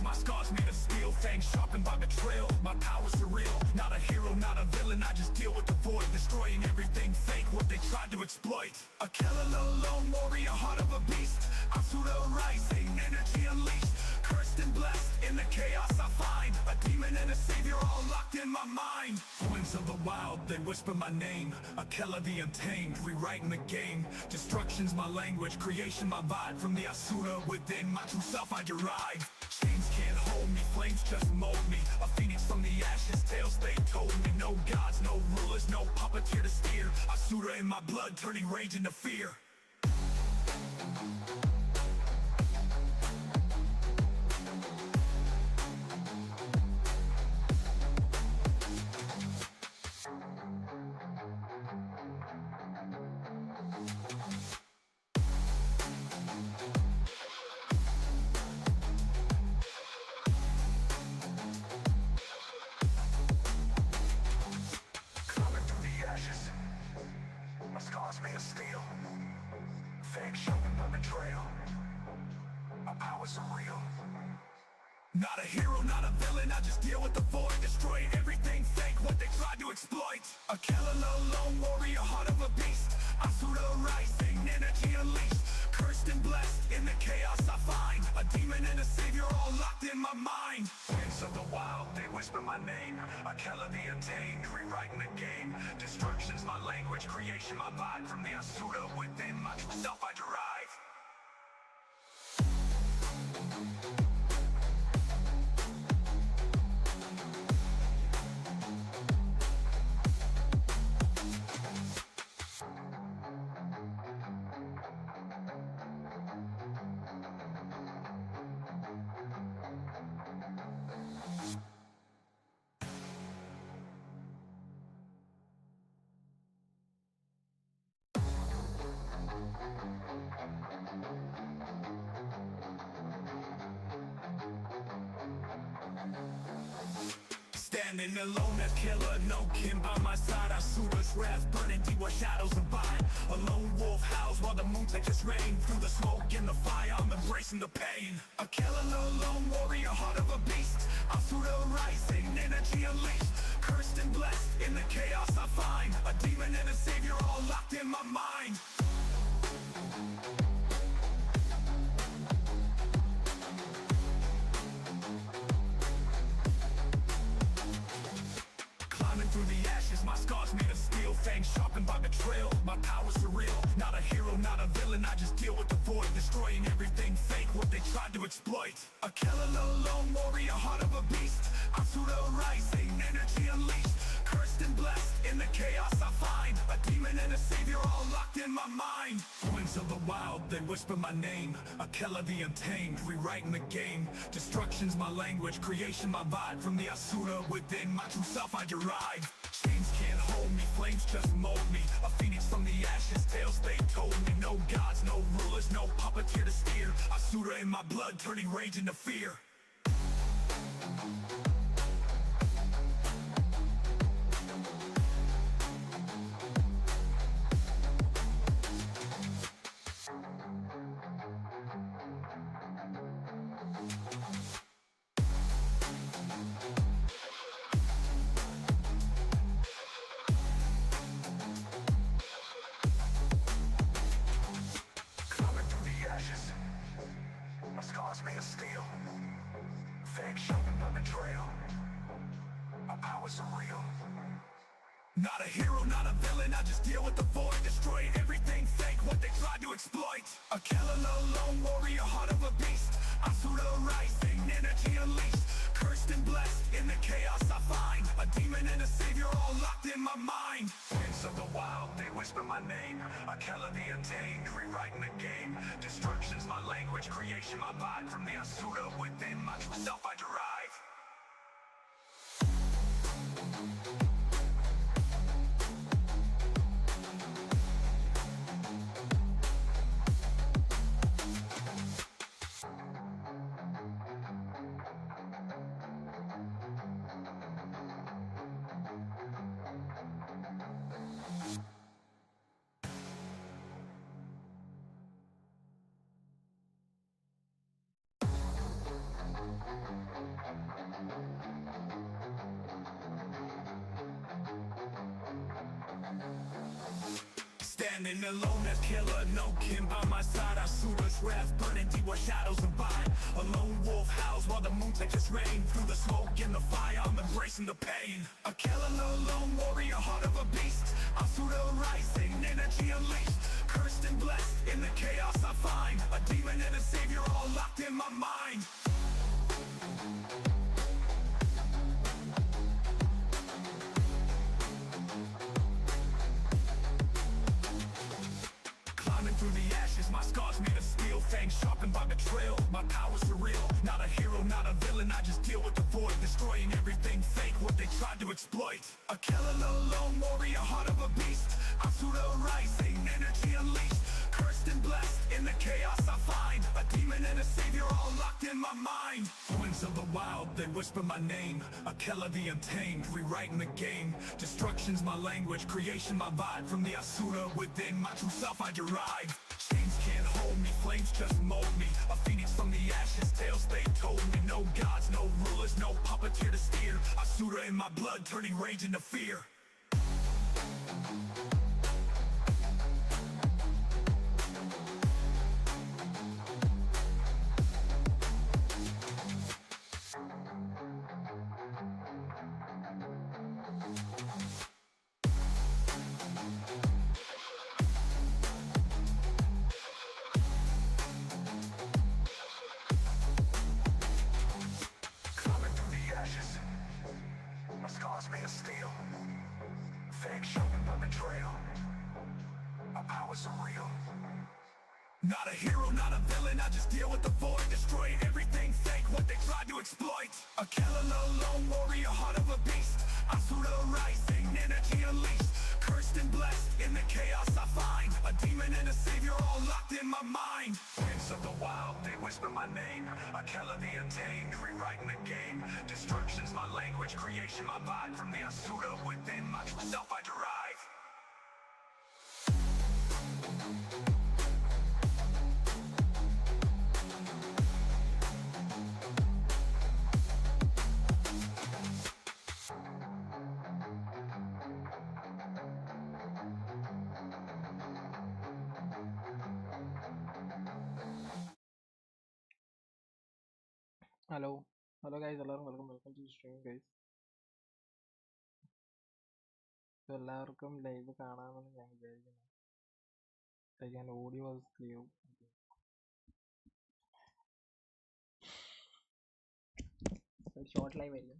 ashes, my scars made of steel, fangs sharpened by betrayal. My power's surreal, not a hero, not a villain. I just deal with the void, destroying everything fake, what they tried to exploit. A killer, lone warrior, heart of a beast. Asuda rising, energy unleashed. Cursed and blessed, in the chaos I find a demon and a savior all locked in my mind. Winds of the wild, they whisper my name. A killer, the untamed, rewriting the game. Destruction's my language, creation my vibe. From the Asuda within, my true self I derive. Chains can't hold me, flames just mold me. A phoenix from the ashes, tales they told me. No gods, no rulers, no puppeteer to steer. Asuda in my blood, turning rage into fear. My scars made of steel, fake sharpened by betrayal. My power's surreal. Not a hero, not a villain, I just deal with the void, destroying everything fake, what they tried to exploit. A killer, lone warrior, heart of a beast. Asuda rising, energy unleashed. Cursed and blessed, in the chaos I find a demon and a savior all locked in my mind. Winds of the wild, they whisper my name. A killer, the untamed, rewriting the game. Destruction's my language, creation my vibe. From the Asuda within, my true self I derive. Standing alone, a killer, no kin by my side. Asuda's wrath burning deep where shadows abide. A lone wolf howls while the moonlight rain. Through the smoke and the fire, I'm embracing the pain. A killer, lone warrior, heart of a beast. Asuda rising, energy unleashed. Cursed and blessed, in the chaos I find a demon and a savior all locked in my mind. Through the ashes, my scars made of steel, fangs sharpened by betrayal. My power's surreal, not a hero, not a villain. I just deal with the void, destroying everything fake, what they tried to exploit. A killer, lone warrior, heart of a beast. Asuda rising, energy unleashed. Cursed and blessed, in the chaos I find a demon and a savior all locked in my mind. Winds of the wild, they whisper my name. A killer, the untamed, rewriting the game. Destruction's my language, creation my vibe. From the Asuda within, my true self I derive. Chains can't hold me, flames just mold me. A phoenix from the ashes, tales they told me. No gods, no rulers, no puppeteer to steer. Asuda in my blood, turning rage into fear. My scars made of steel, fake sharpened by betrayal. My power's surreal. Not a hero, not a villain, I just deal with the void, destroying everything fake, what they tried to exploit. A killer, lone warrior, heart of a beast. Asuda rising, energy unleashed. Cursed and blessed, in the chaos I find a demon and a savior all locked in my mind. Winds of the wild, they whisper my name. A killer, the untamed, rewriting the game. Destruction's my language, creation my vibe. From the Asuda within, my true self I derive. standing alone as killer, no kin by my side. Asura's wrath burning deep where shadows abide. A lone wolf howls while the moon takes rain. Through the smoke and the fire, I'm embracing the pain. A killer, lone warrior, heart of a beast. Asura rising, energy unleashed. Cursed and blessed, in the chaos I find a demon and a savior all locked in my mind. Climbing through the ashes, my scars made of steel. Fangs sharpened by betrayal, my power's surreal. Not a hero, not a villain, I just deal with the void. Destroying everything fake, what they tried to exploit. A killer, lone warrior, heart of a beast. Asura rising, energy unleashed. Cursed and blessed, in the chaos I find a demon and a savior all locked in my mind. Winds of the wild, they whisper my name. A killer, the untamed, rewriting the game. Destruction's my language, creation my vibe. From the Asura within, my true self I derive. Chains can't hold me, flames just mold me. A phoenix from the ashes, tales they told me. No gods, no rulers, no puppeteer to steer. Asura in my blood, turning rage into fear. Made of steel, fake sharpened by betrayal. My power's surreal. Not a hero, not a villain, I just deal with the void. Destroying everything fake, what they tried to exploit. A killer, lone warrior, heart of a beast. Asura rising, energy unleashed. Cursed and blessed, in the chaos I find a demon and a savior all locked in my mind. Winds of the wild, they whisper my name. A killer, the untamed, rewriting the game. Destruction's my language, creation my vibe. From the Asura within, my true self I derive. Hello guys, welcome to the stream guys. So എല്ലാവർക്കും live കാണാമെന്ന് ഞാൻ വിചാരിക്കുന്നു. ഞാൻ audio was clear. Short live ആയിരിക്കും.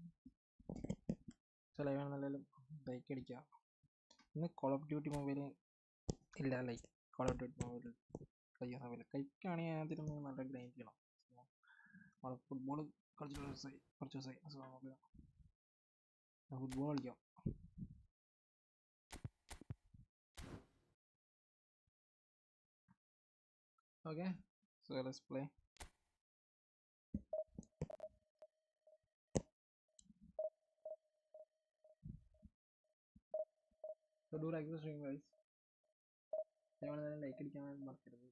So live ആണെന്നുണ്ടെങ്കിലും bike അടിക്കുക. ഇന്ന് call of duty mobile ഇല്ല, like call of duty mobile കഴിക്കാൻ സമയമില്ല. കഴിക്കുകയാണെങ്കിൽ അതിനൊന്ന് നല്ല ഗ്രൈൻഡ് ചെയ്യണം. നമ്മൾ ഫുട്ബോൾ കളിച്ചിട്ട് കുറച്ച് ദിവസമായി. സോ നമുക്ക് ഫുട്ബോൾ കളിക്കാം. Okay, so let's play. So do like the stream guys. Like it, മറക്കരുത്.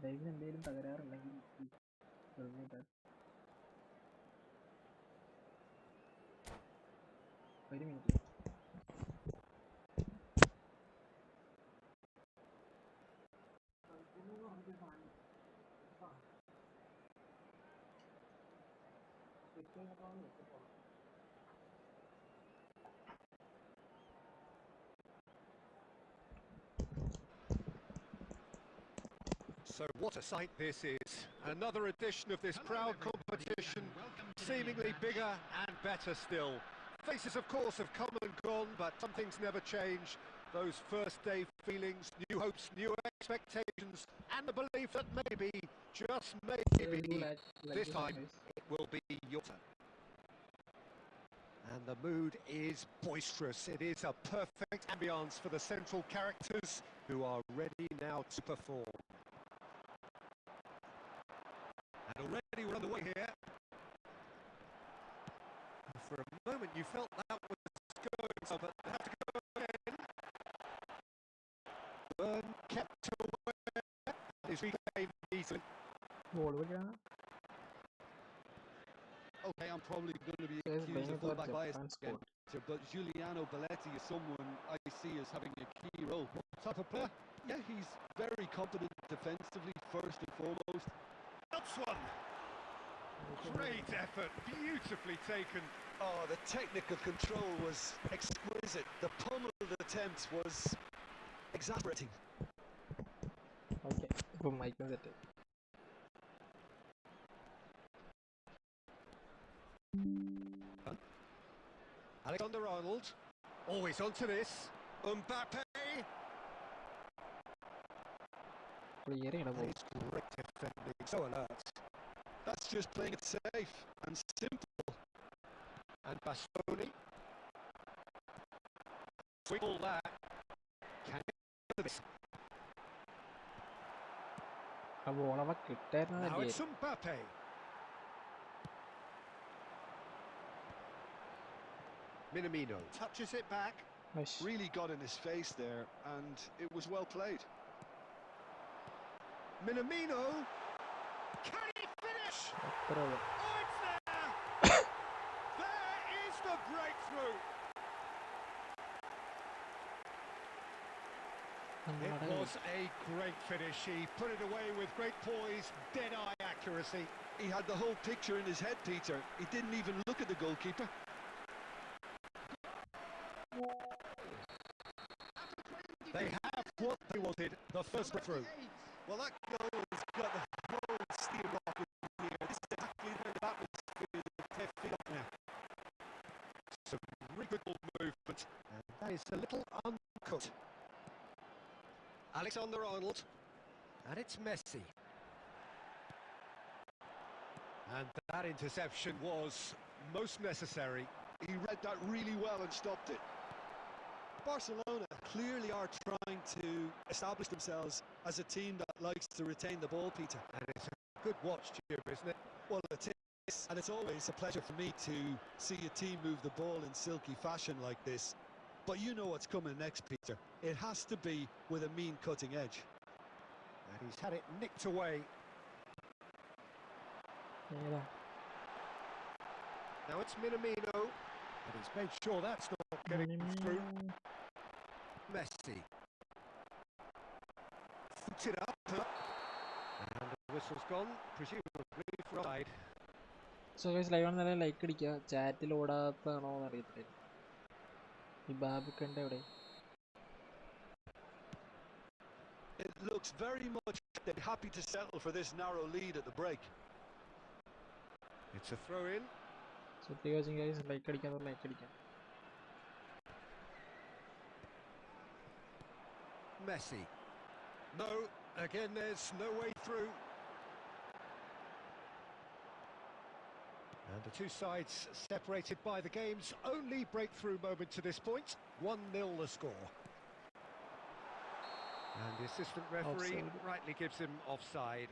ലൈവിന് എന്തെങ്കിലും തകരാറുണ്ടെങ്കിൽ ഒരു minute. So what a sight this is. Another edition of this proud competition, seemingly bigger and better still. Faces of course have come and gone, but some things never change. Those first day feelings, new hopes, new expectations, and the belief that maybe, just maybe, this time it will be your turn. And the mood is boisterous. It is a perfect ambience for the central characters who are ready now to perform. And already already were underway here. For a moment you felt that was going so, but they have to go again. Burn kept away. He's reclaimed easily. Okay, I'm probably going to be Guys, accused of playing for fullback bias Japan again, squad. but Giuliano Belletti is someone I see as having a key role. What type of player? Yeah, he's very competent defensively, first and foremost. That's one. Great effort, beautifully taken. Oh, the technical control was exquisite. The pummeled attempt was exasperating. Okay, for Mike set. Alexander-Arnold, always onto this. Mbappe. Clear it And it's great defending, so alert. That's just playing it safe and simple. And Bastoni. Swing all that. Can he do this? Now it's Mbappe. Minamino touches it back. Really got in his face there, and it was well played. Minamino. Can he finish? Oh, Oh, it's there! There is the breakthrough. It was a great finish. He put it away with great poise, dead-eye accuracy. He had the whole picture in his head, Peter. He didn't even look at the goalkeeper. They have what they wanted, the first breakthrough. Well, that goal has got the whole steam rocket here. This is exactly the atmosphere that they feel now. Some really good ball movement, and that is a little uncut. Alexander-Arnold, and it's Messi. And that interception was most necessary. He read that really well and stopped it. Barcelona clearly are trying to establish themselves as a team that likes to retain the ball, Peter. And it's a good watch, Jim, isn't it? Well, it is, and it's always a pleasure for me to see a team move the ball in silky fashion like this. But you know what's coming next, Peter. It has to be with a mean cutting edge. And he's had it nicked away. Now it's Minamino, but he's made sure that's not getting through. Messi. Foots it up. And the whistle's gone, presumably for offside. So guys, live on the like അടിക്കുക ചാറ്റിൽ ഓടാത്താണോ എന്ന് അറിയത്തില്ല ഈ ബാബുക്കൻ്റെ എവിടെ It looks very much like they're happy to settle for this narrow lead at the break. It's a throw-in. So guys, like അടിക്കാൻ like അടിക്കാം Messi. No, again there's no way through. And the two sides separated by the game's only breakthrough moment to this point. 1-0 the score. And the assistant referee Offside. rightly gives him offside.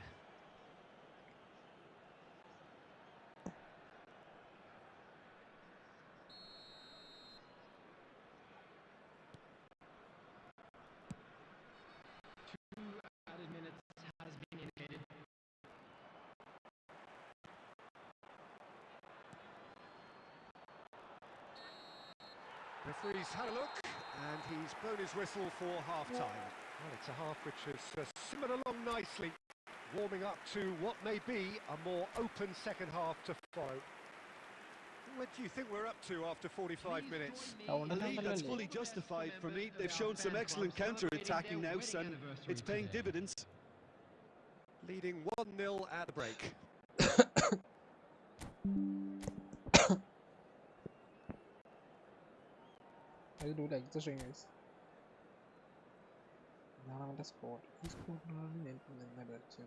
Referee's had a look, and he's blown his whistle for half-time. Well, it's a half which has simmered along nicely, warming up to what may be a more open second half to follow. What do you think we're up to after 45 minutes? A lead that's fully justified for me. They've shown some excellent counter-attacking now, and it's paying dividends. Leading 1-0 at the break. I do like the streamers. Now I'm the sport. This sport not in the direction.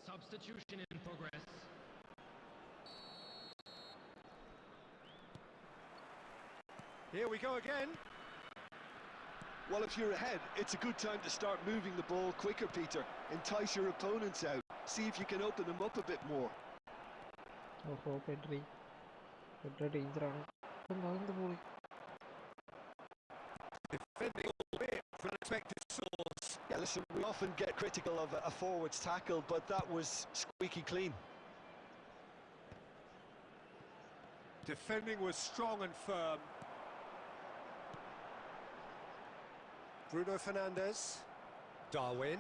Substitution in progress. Here we go again. Well, if you're ahead, it's a good time to start moving the ball quicker, Peter. Entice your opponents out. See if you can open them up a bit more. Oh, Pedri danger ആണ്. എന്താ ball? Defending a bit from an unexpected source. Yeah, listen, we often get critical of a forward's tackle, but that was squeaky clean. Defending was strong and firm. Bruno Fernandes. Darwin.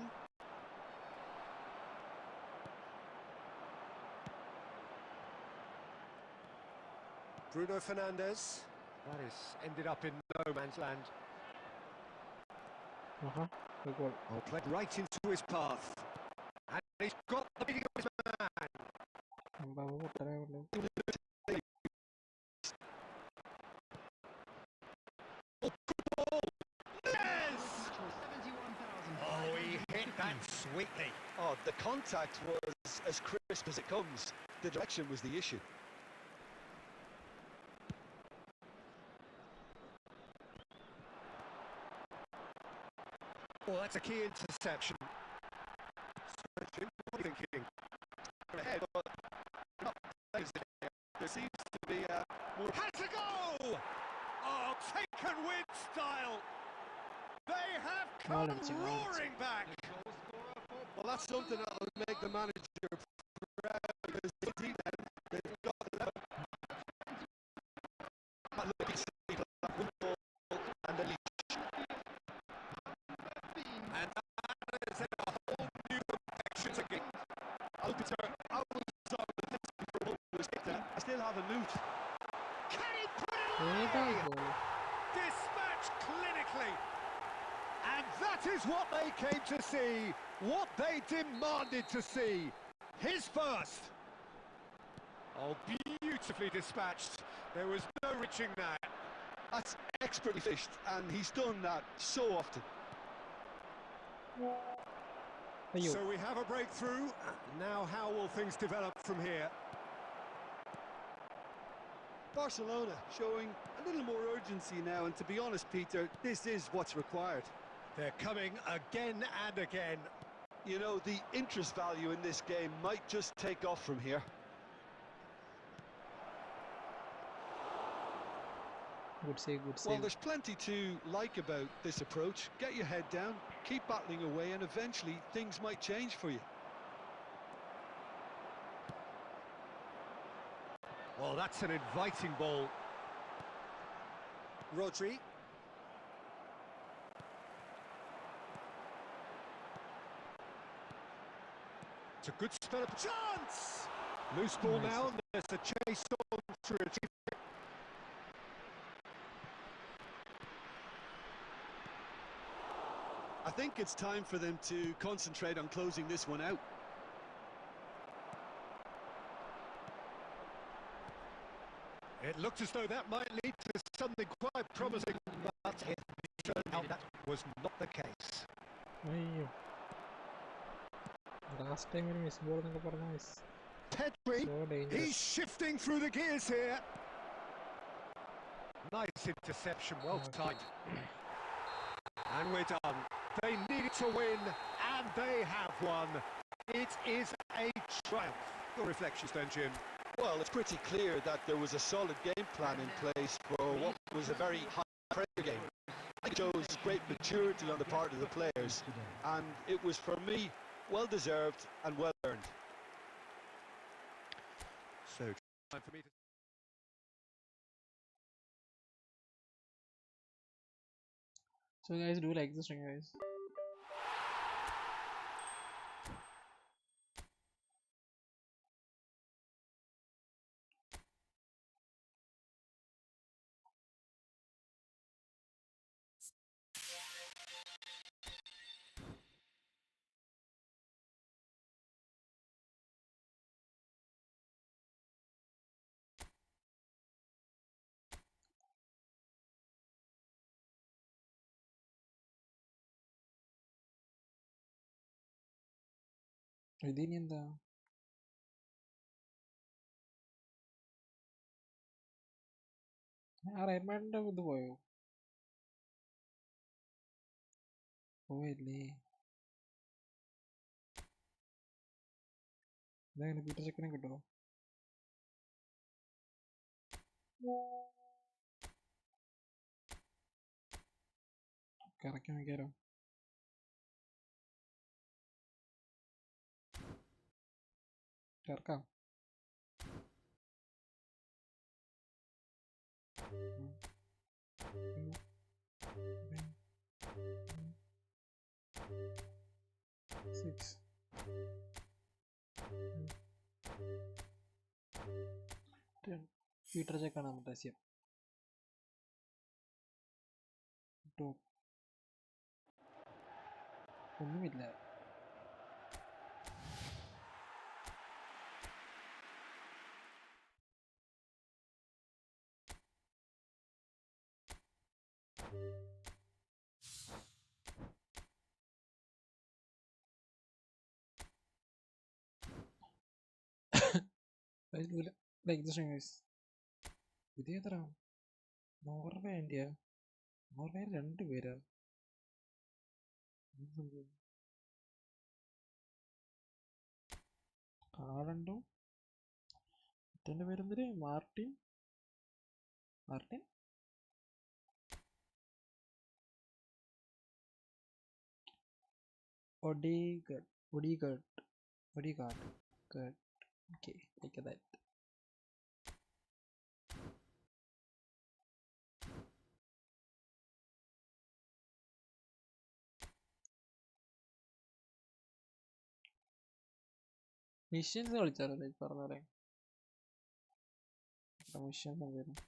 Bruno Fernandes. That is ended up in no man's land. Good goal. Oh, played right into his path. And he's got the beating of his man. അമ്പാവ് പൊട്ടനെ കൊണ്ട്. Yes! Oh, he hit that sweetly. Oh, the contact was as crisp as it comes. The direction was the issue. Oh, that's a key interception. What are you thinking? Ahead, but not players there. There seems to be more. Has a go! Oh, taken with style. They have come roaring back. Well, that's something that will make the manager proud, because indeed then they've got and the lead. And that is a whole new direction again. Peter, I was sorry for a moment was kicked out. I still have a note. Can he ഏതാ play? goal? Dispatched clinically. And that is what they came to see, what they demanded to see. His first. Oh, beautifully dispatched. There was no reaching that. That's expertly fished, and he's done that so often. അയ്യോ. So we have a breakthrough. Now how will things develop from here? Barcelona showing a little more urgency now, and to be honest, Peter, this is what's required. They're coming again and again. You know, the interest value in this game might just take off from here. Good save, good Well, save. there's plenty to like about this approach. Get your head down, keep battling away, and eventually things might change for you. Well, that's an inviting ball. Rodri. It's a good spell of chance! Loose ball Nice. now, and there's a chase on to retrieve it. I think it's time for them to concentrate on closing this one out. It looked as though that might lead to something quite promising, but it turned out that was not the case. അയ്യോ. Last time ഒരു miss ball എന്നൊക്കെ പറഞ്ഞ miss. Pedri, So dangerous. he's shifting through the gears here. Nice interception, well timed. And we're done. They needed to win, and they have won. It is a triumph. Your reflections then, Jim? Well, it's pretty clear that there was a solid game plan in place for what was a very high-pressure game. It shows great maturity on the part of the players, and it was, for me, well-deserved and well-earned. So, time for me to... So guys, do you like this thing, guys? ഇതിനി എന്താ? ആ റെഡ്മാൻഡിന്റെ ഇത് പോയോ? പോയല്ലേ ഇതെങ്ങനെ Peter ചെക്കനെ കിട്ടുമോ? കറക്കാൻ വയ്ക്കാരോ? കറക്കാം. പീറ്റർ ചെക്കാണ് നമ്മുടെ രഹസ്യം. ഒന്നുമില്ല. ഇതേതറ നോർവേ ഇന്ത്യ? നോർവേ 2 പേരാ? കാളുണ്ടോ? മറ്റേ പേരെന്തിര്? Martin Odegaard. Good. Okay, like that. Missions കളിച്ചാലോ പറഞ്ഞ പോലെ? മിഷൻസ് എന്തായിരുന്നു?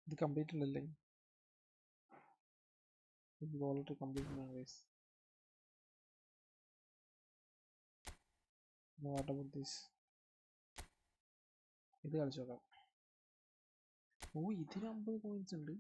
ഇത് കംപ്ലീറ്റ് അല്ലല്ലേ? ഇത് ഓൾറെഡി കംപ്ലീറ്റ് ആണ് ഗൈസ്. What about this? ഇത് കളിച്ചു നോക്കാം. ഓ, ഇതിന് 50 പോയിന്റ്സ് ഉണ്ട്.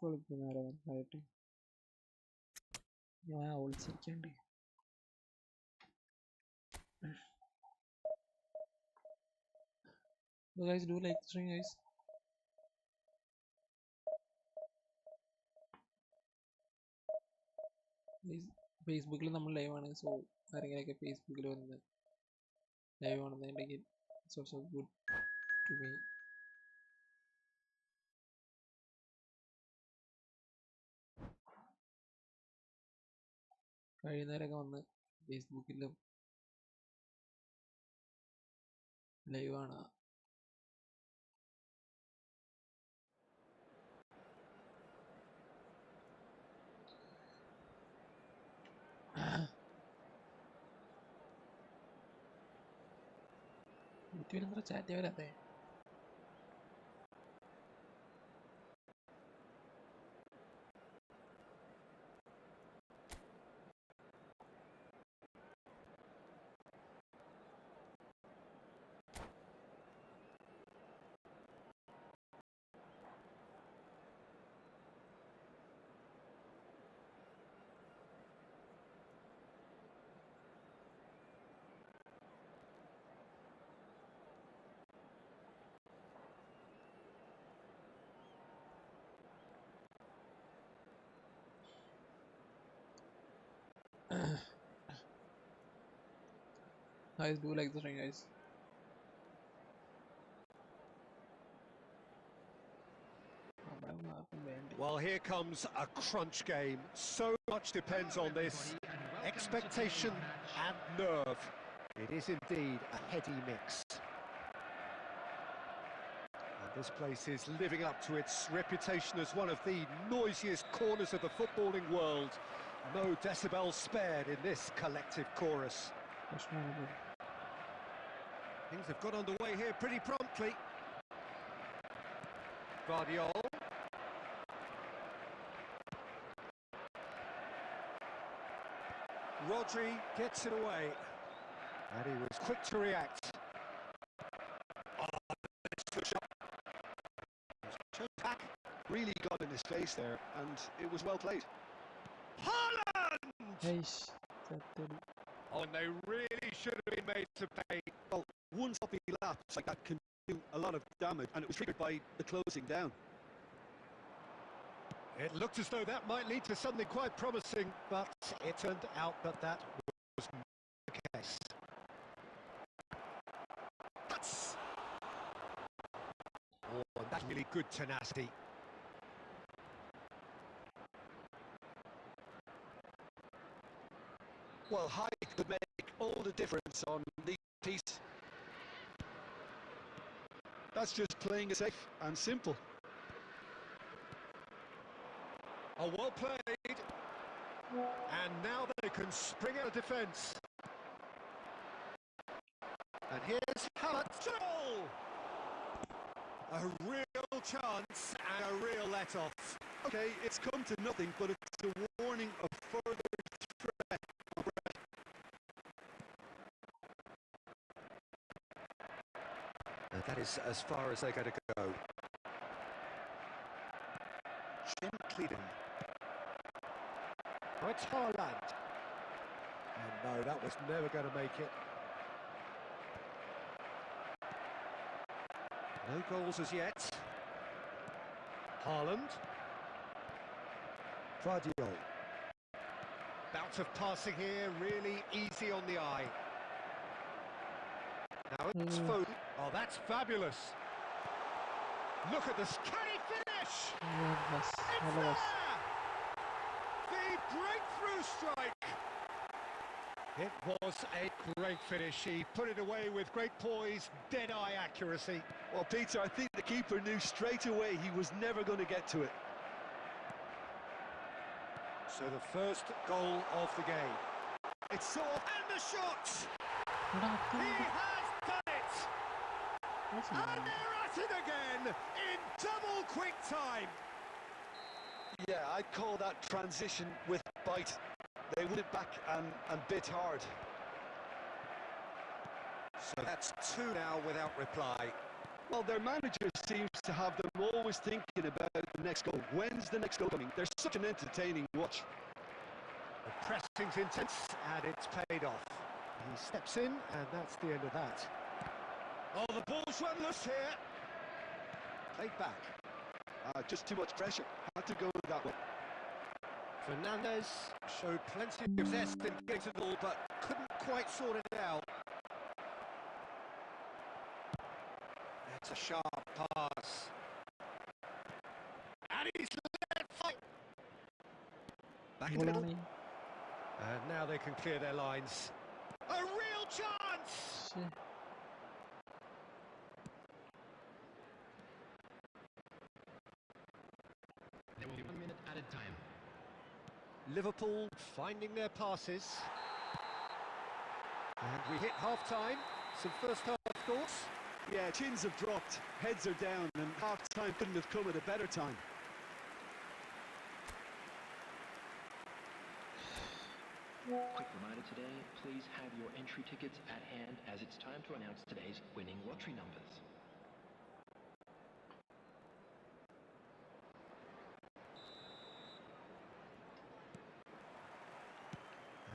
കളിക്കുന്നവരായിട്ട് ഞാൻ ഒളിച്ചിരിക്കണ്ട്. Guys, do like the stream, guys. ഫേസ്ബുക്കിൽ നമ്മൾ ലൈവ് ആണ്. സോ ആരെങ്കിലൊക്കെ ഫേസ്ബുക്കിൽ വന്ന് ലൈവ് ആണെന്നുണ്ടെങ്കിൽ it's also good to me. കഴിയുന്നവരൊക്കെ വന്ന് ഫേസ്ബുക്കിലും ലൈവ് ആണ്. യൂട്യൂബിൽ ചാറ്റ് ചെയ്യാതെ. Guys, do like the stream, guys. Well, here comes a crunch game. So much depends on this. Expectation and nerve. It is indeed a heady mix. And this place is living up to its reputation as one of the noisiest corners of the footballing world. No decibels spared in this collective chorus. Things have got underway here pretty promptly. Guardiola. Rodri gets it away. And he was quick to react. Oh, that's a good shot. Back. Really got in his face there, and it was well played. Haaland! Eish, ചത്തൊരു. Oh, and they really should have been made to pay. Well, one sloppy lapse like that can do a lot of damage, and it was triggered by the closing down. It looked as though that might lead to something quite promising, but it turned out that that was not the case. Oh, and that's really good tenacity. Well, height could make all the difference on the piece. That's just playing it safe and simple. Oh, well played. And now they can spring out of defence. And here's Haaland's goal! A real chance and a real let-off. Okay, it's come to nothing, but it's a warning of further threat. And that is as far as they're going to go. Gently then. Oh, it's Haaland. And no, that was never going to make it. No goals as yet. Haaland. Vardiol. Bout of passing here, really easy on the eye. Now it's Foden. Oh, that's fabulous. Look at this. Can he finish? Yes, It's yes. there! The breakthrough strike. It was a great finish. He put it away with great poise, dead-eye accuracy. Well, Peter, I think the keeper knew straight away he was never going to get to it. So the first goal of the game. It's so and the shot. He has done it. And they're at it again in double quick time. Yeah, I'd call that transition with bite. They went it back and bit hard. So that's two now without reply. Well, their manager seems to have them always thinking about the next goal. When's the next goal coming? They're such an entertaining watch. The pressing's intense and it's paid off. He steps in and that's the end of that. Oh, the ball's run loose here. Played back. Just too much pressure. Had to go that way. Fernandez showed plenty of zest in getting to the ball, but couldn't quite sort it out. It's a sharp pass. And he's let fight. Back in the middle. And now they can clear their lines. A real chance! There will be 1 minute added time. Liverpool finding their passes. And we hit half-time. Some first-half thoughts. Yeah, chins have dropped, heads are down, and half-time couldn't have come at a better time. Quick reminder today, please have your entry tickets at hand as it's time to announce today's winning lottery numbers.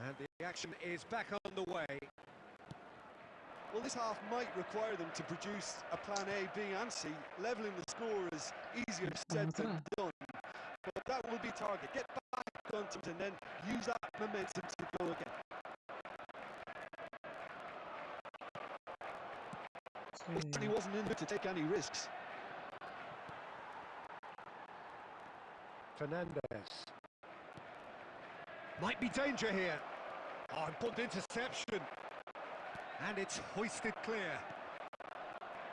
And the action is back on the way. Well, this half might require them to produce a plan A, B and C. Levelling the score is easier said than done. But that will be target. Get back on to it and then use that momentum to go again. He wasn't in there to take any risks. Fernandez. Might be danger here. Oh, important interception. And it's hoisted clear.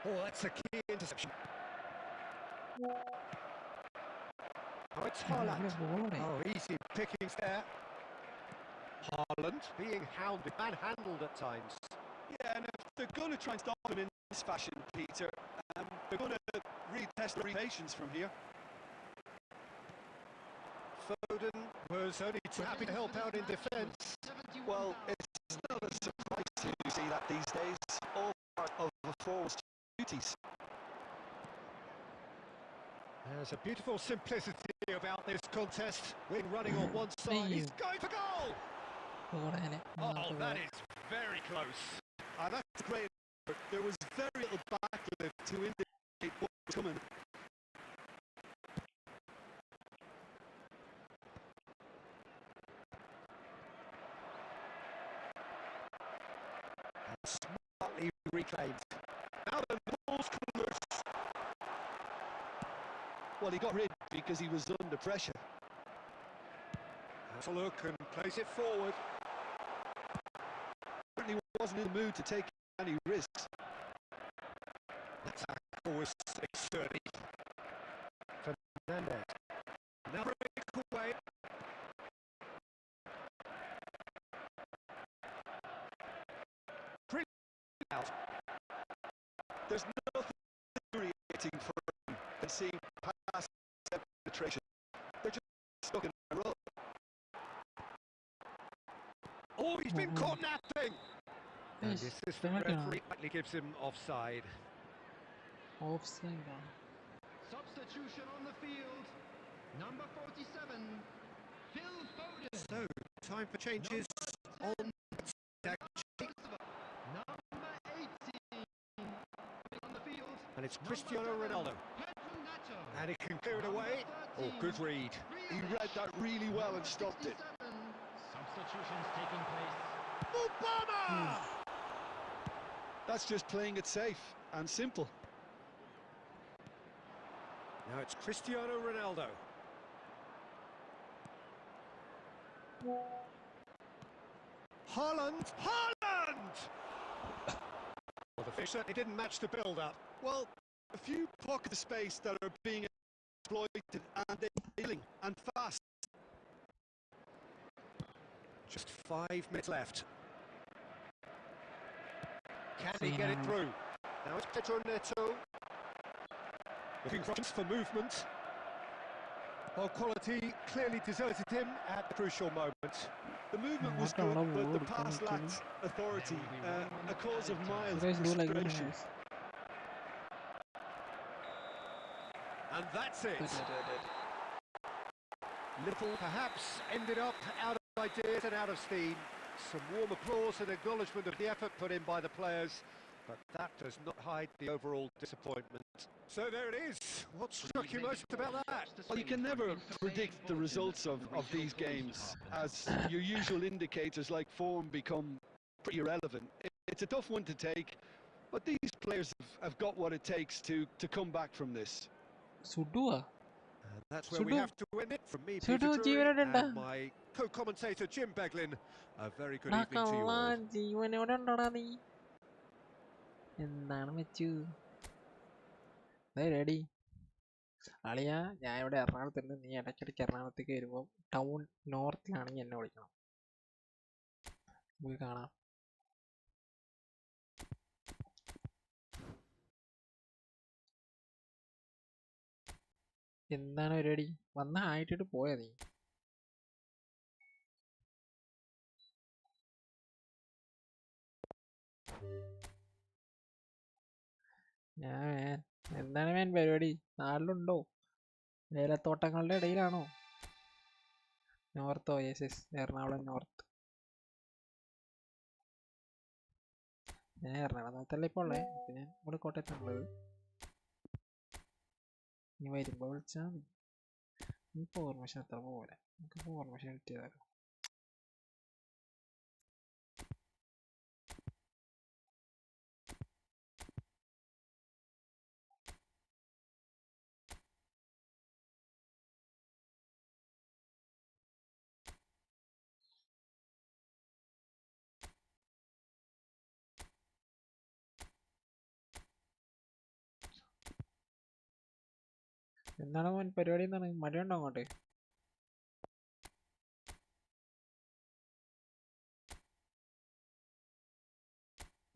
Oh, that's a key interception. Oh, it's Haaland. Oh, easy pickings there. Haaland being hounded, manhandled at times. Yeah, and if they're going to try and stop him in this fashion, Peter, they're going to really test their patience from here. Foden was only too happy to help out in defence. 71 Well, it's not a surprise to see that these days, all part of a forward's duties. There's a beautiful simplicity about this contest. Wing running on one side, he's going for goal! Oh, that is very close. That's great. There was very little backlift to indicate what was coming. Smartly reclaimed. Now the ball's come loose. Well, he got rid because he was under pressure. Has a look and plays it forward. Certainly wasn't in the mood to take any risks. That tackle was sturdy. Fernandez. Now breakaway. Out. There's nothing infuriating for him than seeing pass penetration. They're just stuck in a row. Oh, he's been caught napping! And the assistant referee rightly gives him offside. Offside. Substitution on the field. Number 47, Phil Foden. So, time for changes on that. Number 18 on the field. And it's Cristiano Ronaldo. And he can clear it away. Oh, good read. He read that really well and stopped it. Substitutions taking place. Obama! That's just playing it safe and simple. Now it's Cristiano Ronaldo. Haaland! Well, the fish certainly didn't match the build-up. Well, a few pockets of space that are being exploited and they're healing and fast. Just 5 minutes left. Can he get it through? Now it's Pedro Neto. Looking for movement. Well, quality clearly deserted him at the crucial moment. The movement was good, but the pass lacked authority, a cause of mild frustration. And that's it. Liverpool perhaps ended up out of ideas and out of steam. Some warm applause and acknowledgement of the effort put in by the players, but that does not hide the overall disappointment. So there it is. What struck you most about that? Well, you can never predict the results of these games, as your usual indicators like form become pretty irrelevant. It's a tough one to take, but these players have got what it takes to come back from this. And that's where we have to end it. From me, Peter Drury, and my co-commentator Jim Beglin. A very good evening to you all. എന്താണ് വെച്ചു ready അളിയ ഞാൻ ഇവിടെ എറണാകുളത്തുണ്ട് നീ ഇടയ്ക്കിടയ്ക്ക് എറണാകുളത്തേക്ക് വരുമ്പോൾ town നോർത്തിലാണെങ്കിൽ എന്നെ വിളിക്കണം നമുക്ക് കാണാം എന്താണ് പരിപാടി വന്ന ആയിട്ടിട്ട് പോയാ നീ ഞാൻ എന്താണ് ഞാൻ പരിപാടി നാട്ടിലുണ്ടോ ഏലത്തോട്ടങ്ങളുടെ ഇടയിലാണോ നോർത്തോ യെസ് എറണാകുളം നോർത്ത് ഞാൻ എറണാകുളത്തല്ലേ ഇപ്പോൾ ഉള്ളത് ഇപ്പം ഞാൻ ഇവിടെ കോട്ടയത്താണുള്ളത് നീ വരുമ്പോൾ വിളിച്ചാൽ മതി ഈ ഫോർമേഷൻ അത്ര പോലെ നമുക്ക് ഫോർമേഷൻ കിട്ടിയതാലോ എന്താണ് മോൻ പരിപാടി എന്താണ് മഴയുണ്ടോ അങ്ങോട്ട്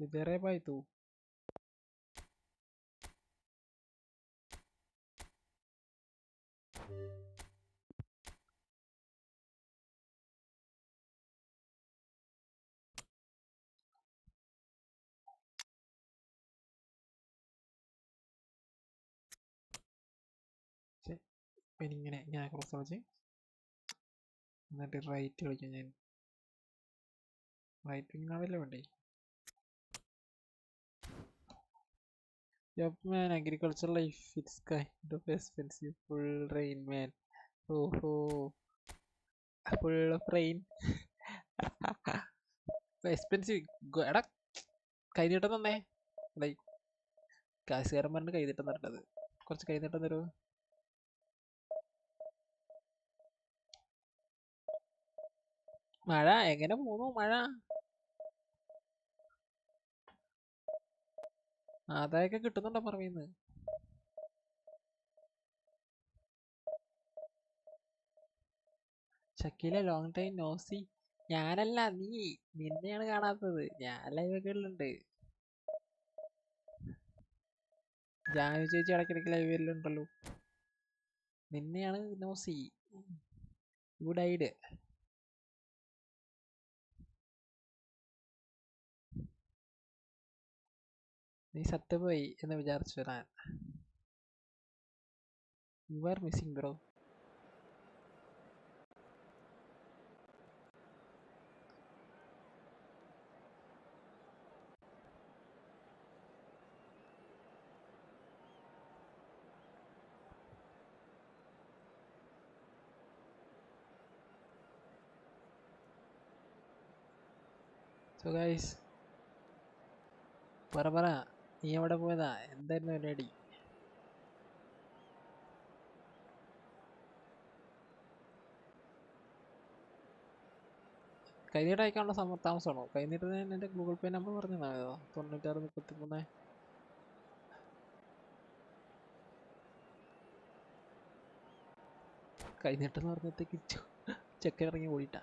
ഇതേറെ പായ്ത്തു പിന്നെ ഇങ്ങനെ ക്രോസ് കളിച്ച് എന്നിട്ട് റൈറ്റ് കളിക്കും ഞാൻ. റൈറ്റ് വിങ് ആണല്ലേ വേണ്ടേ? Yup man, agriculture life, it's kind of expensive. Full rain man. Oh, full of rain. Expensive. എടാ കൈ നീട്ടം തന്നേ. ലൈക്ക് കാശുകാരൻ പറഞ്ഞിട്ട് കൈ നീട്ടം തരേണ്ടത്. കുറച്ച് കൈ നീട്ടം തരുമോ? മഴ എങ്ങനെ പോന്നു? മഴ ആദായൊക്കെ കിട്ടുന്നുണ്ടോ പറവീന്ന്? Shakeela long time no see. ഞാനല്ല നിന്നെയാണ് കാണാത്തത്. ഞാൻ ലൈവൊക്കെയുള്ളുണ്ട്. ജാനു ചേച്ചി ഇടയ്ക്കിടയ്ക്ക് ലൈവിലുണ്ടല്ലോ. നിന്നെയാണ് നോസി. Good idea. നീ സത്തുപോയി എന്ന് വിചാരിച്ചു ഞാൻ. You are missing bro. So guys പറ നീ എവിടെ പോയതാ? എന്തായിരുന്നു പരിപാടി? കൈനീട്ടം അയക്കാനുള്ള താമസമാണോ? കൈനീട്ടം എൻ്റെ ഗൂഗിൾ പേ നമ്പർ പറഞ്ഞു 9633. കൈനീട്ടം എന്ന് പറഞ്ഞത്തേക്ക് ചെക്കൻ ഇറങ്ങി ഓടിട്ടാ.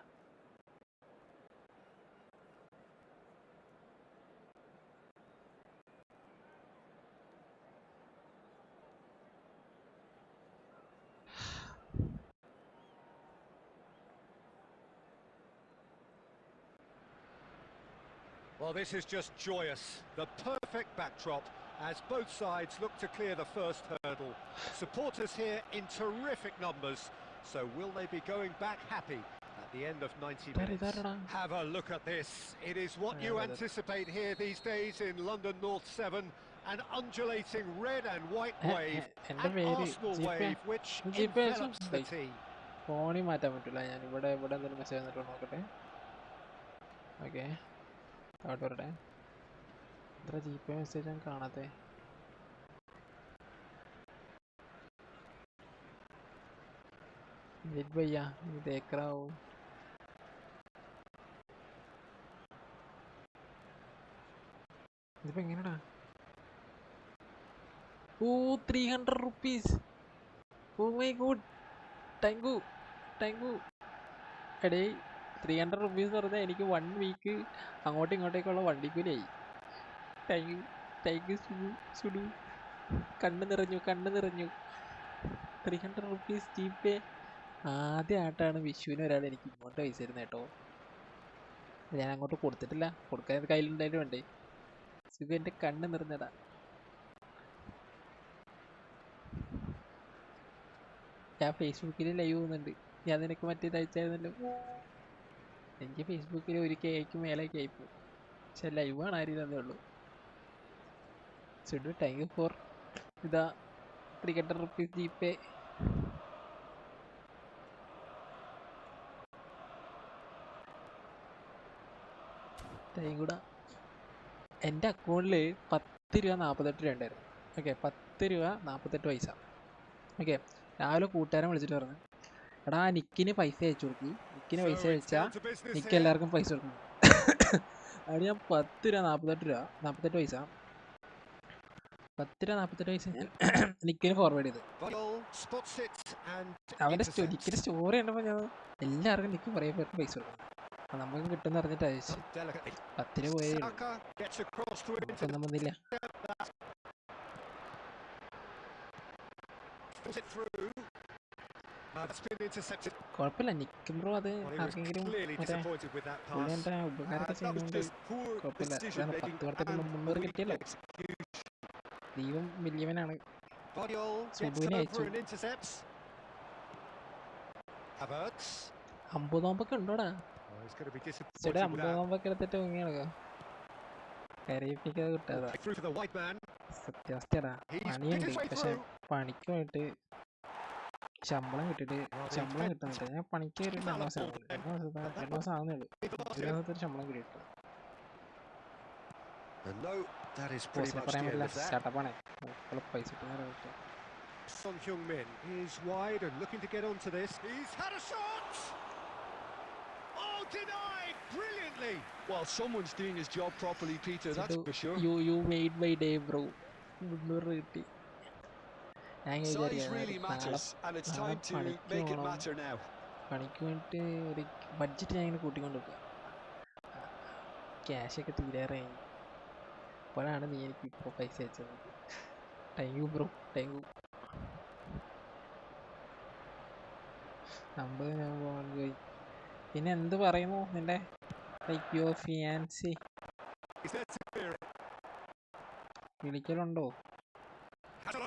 Well, this is just joyous. The perfect backdrop as both sides look to clear the first hurdle. Supporters here in terrific numbers. So will they be going back happy at the end of 90 minutes? Have a look at this. It is what you anticipate here these days in London North 7. An undulating red and white wave. An Arsenal wave which envelops the team. ഫോണിൽ മാറ്റാൻ പറ്റില്ല. ഞാൻ ഇവിടെ എന്തെങ്കിലും message വന്നിട്ട് നോക്കട്ടെ. Okay താഴോട്ട് വരട്ടെ. ഇത്ര ജിപേ മെസ്സേജ് ഞാൻ കാണാത്തെ. भैया देख रहा हूँ. ഇതിപ്പോ എങ്ങനെടാ? 300 rupees. Oh my god. താങ്കു എടേ 300 rupees പറഞ്ഞാൽ എനിക്ക് 1 വീക്ക് അങ്ങോട്ടും ഇങ്ങോട്ടേക്കുള്ള വണ്ടിക്കൂലിയായി. Thank you സുഡു. കണ്ണ് നിറഞ്ഞു. 300 rupees ജിപേ. ആദ്യമായിട്ടാണ് വിഷുവിന് ഒരാൾ എനിക്ക് ഇങ്ങോട്ട് പൈസ തരുന്നത് കേട്ടോ. ഞാൻ അങ്ങോട്ട് കൊടുത്തിട്ടില്ല. കൊടുക്കാൻ കയ്യിലുണ്ടായിട്ട് വേണ്ടേ? സുഖം എൻ്റെ കണ്ണ് നിറഞ്ഞടാ. ഞാൻ ഫേസ്ബുക്കിൽ ലൈവ് പോകുന്നുണ്ട്. ഞാൻ നിനക്ക് മറ്റേത് അയച്ചായിരുന്നല്ലോ. എനിക്ക് ഫേസ്ബുക്കിൽ 1K മേലേക്ക് ആയിപ്പോയി. പക്ഷെ ലൈവ് ആണ് ആരും തന്നേ ഉള്ളൂ. സുഡു താങ്ക് യു ഫോർ ഇതാ 300 rupees ജിപേ. കൂടാ എൻ്റെ അക്കൗണ്ടിൽ 10 രൂപ 48 രൂപ ഉണ്ടായിരുന്നു. ഓക്കെ 10 രൂപ 48 പൈസ. ഓക്കെ രാവിലെ കൂട്ടുകാരൻ വിളിച്ചിട്ട് പറഞ്ഞു, എടാ നിക്കിന് പൈസ അയച്ചു കൊടുക്കി. നിക്കിന് പൈസ അയച്ചാൽ നിക്ക് എല്ലാവർക്കും പൈസ കൊടുക്കണം. അവിടെ ഞാൻ 10 രൂപ 48 പൈസ 10 രൂപ 48 പൈസ ഞാൻ നിക്കിന് ഫോർവേഡ് ചെയ്ത്. അവൻ്റെ നിക്കിൻ്റെ സ്റ്റോറി കണ്ടപ്പോൾ ഞാൻ എല്ലാവർക്കും നിക്ക് കുറേ പേർക്ക് പൈസ കൊടുക്കണം. നമുക്ക് കിട്ടുന്ന അറിഞ്ഞിട്ട് അയച്ചു. 10 രൂപ പോയേ ഒന്നും വന്നില്ല. കുഴപ്പമില്ല. നിക്കും ബ്രോ അത് ആർക്കെങ്കിലും എൻ്റെ ഉപകാരമൊക്കെ ചെയ്യുന്നതുകൊണ്ട് കുഴപ്പമില്ല. 10 വർഷത്തിന് 300 കിട്ടിയല്ലോ. ദൈവം വലിയവനാണ്. സുബുവിനെ അയച്ചു. Havertz. 50 നോമ്പൊക്കെ ഉണ്ടോടാ? Oh, he's going to be ചേട്ടാ disappointed 50 with that. നോമ്പൊക്കെ എടുത്തിട്ട് മുങ്ങി നടക്കാം. കരയിപ്പിക്കാതെ കിട്ടാതാ. Through to the white man. സത്യാവസ്ഥയാടാ. പണിയുണ്ട്, പക്ഷെ പണിക്ക് പോയിട്ട് ശമ്പളം കിട്ടിട്ട് ശമ്പളം കിട്ടുന്നില്ല. ഞാൻ പണിക്ക് കയറിയിട്ട് 2 മാസം ആവുന്നുള്ളൂ. 2 മാസം ആവുന്നേ ഉള്ളൂ. 2 മാസത്തെ ശമ്പളം കിട്ടിയിട്ട് No, that is pretty പോസ്റ്റിനെ much പറയാൻ the end പറ്റില്ല. of that. സ്റ്റാർട്ടപ്പാണേ, പൈസ കിട്ടുന്ന. Son Heung-min is wide and looking to get onto this. He's had a shot! Oh, denied brilliantly! Well, someone's doing his job properly, Peter, that's for sure. You made my day, bro. 300 കിട്ടി. Size really matters, and it's time to make it matter now. പണിക്ക് വേണ്ടിട്ട് ഒരു budget ഞാൻ ഇങ്ങനെ കൂട്ടിക്കൊണ്ടിരിക്കുക. ക്യാഷൊക്കെ തീരാറായി. അപ്പോഴാണ് നീ എനിക്ക് ഇപ്പോൾ പൈസ അയച്ചത്. Thank you bro, thank you. 50 ഞാൻ പോകാൻ പോയി. പിന്നെ എന്ത് പറയുന്നു നിന്റെ ലൈക്ക് യുവർ ഫിയാൻസി? വിളിക്കലുണ്ടോ? നാട്ടിൽ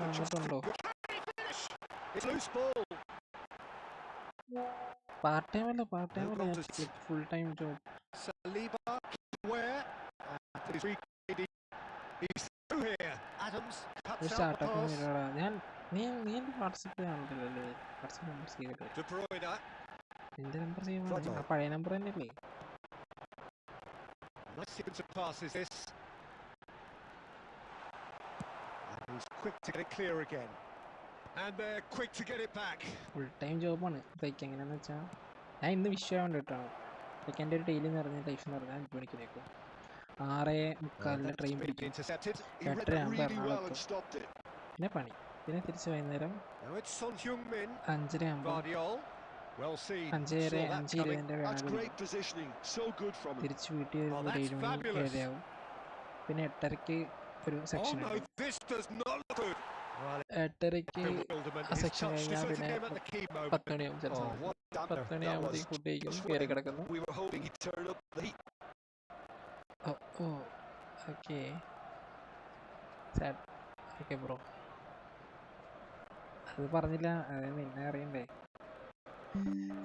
വന്നിട്ടുണ്ടോ? പാർട്ട് ടൈം അല്ല, ഫുൾ ടൈം ജോബ്. സ്റ്റാർട്ടപ്പ് ചെയ്യണോടാ. നീ എൻ്റെ വാട്സപ്പ് കാണത്തില്ലല്ലേ? വാട്സപ്പ് നമ്പർ ചെയ്തിട്ട് എൻ്റെ നമ്പർ ചെയ്യുമ്പോൾ ആ പഴയ നമ്പർ തന്നെയല്ലേ? Nice sequence of passes this. And he's quick to get it clear again. And they're quick to get it back. Full time ജോബാണ്. Like എങ്ങനെയാണെന്ന് വെച്ചാൽ ഞാൻ ഇന്ന് വിഷയം കണ്ടിട്ടാണ്. ലൈക്ക് എൻ്റെ ഒരു ഡെയിലി എന്ന് പറഞ്ഞ ലൈഫ് എന്ന് പറഞ്ഞാൽ 5 മണിക്ക് നിൽക്കും. 6:45 ട്രെയിൻ പിടിക്കും. 8:30 പിന്നെ പണി. പിന്നെ തിരിച്ച് വൈകുന്നേരം 5:30 5:20 തിരിച്ച് വീട്ടിൽ വരുമ്പോൾ 7 മണി 7 ആവും. പിന്നെ 8:30 ഒരു സെക്ഷൻ ഉണ്ട്. 8:30 ആ സെക്ഷൻ കഴിഞ്ഞാൽ പിന്നെ 10 മണിയാവും. ചിലപ്പോൾ 10 മണിയാകുമ്പോഴത്തേക്ക് ഫുഡ് കഴിക്കുന്നു, കയറി കിടക്കുന്നു. ഓക്കെ ഓക്കെ ബ്രോ, അത് പറഞ്ഞില്ല, അത് നിന്നെ അറിയണ്ടേ?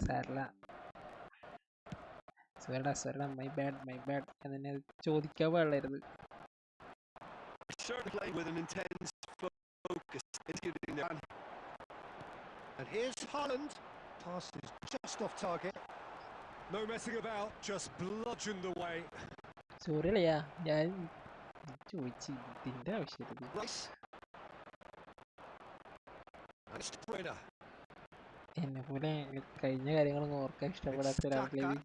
സാരല്ല, സോറിടാ, മൈ ബാഡ് എന്നെ ചോദിക്കാൻ പാടില്ലായിരുന്നു. And here's Haaland. Pass is just off target. No messing about, just bludgeoned away. സോറിയല്ലയാ, ഞാൻ ചോദിച്ചു ഇതിന്റെ ആവശ്യമില്ല. എന്നെ പോലെ കഴിഞ്ഞ കാര്യങ്ങളൊന്നും ഓർക്കാൻ ഇഷ്ടപ്പെടാത്ത ഒരാളെ.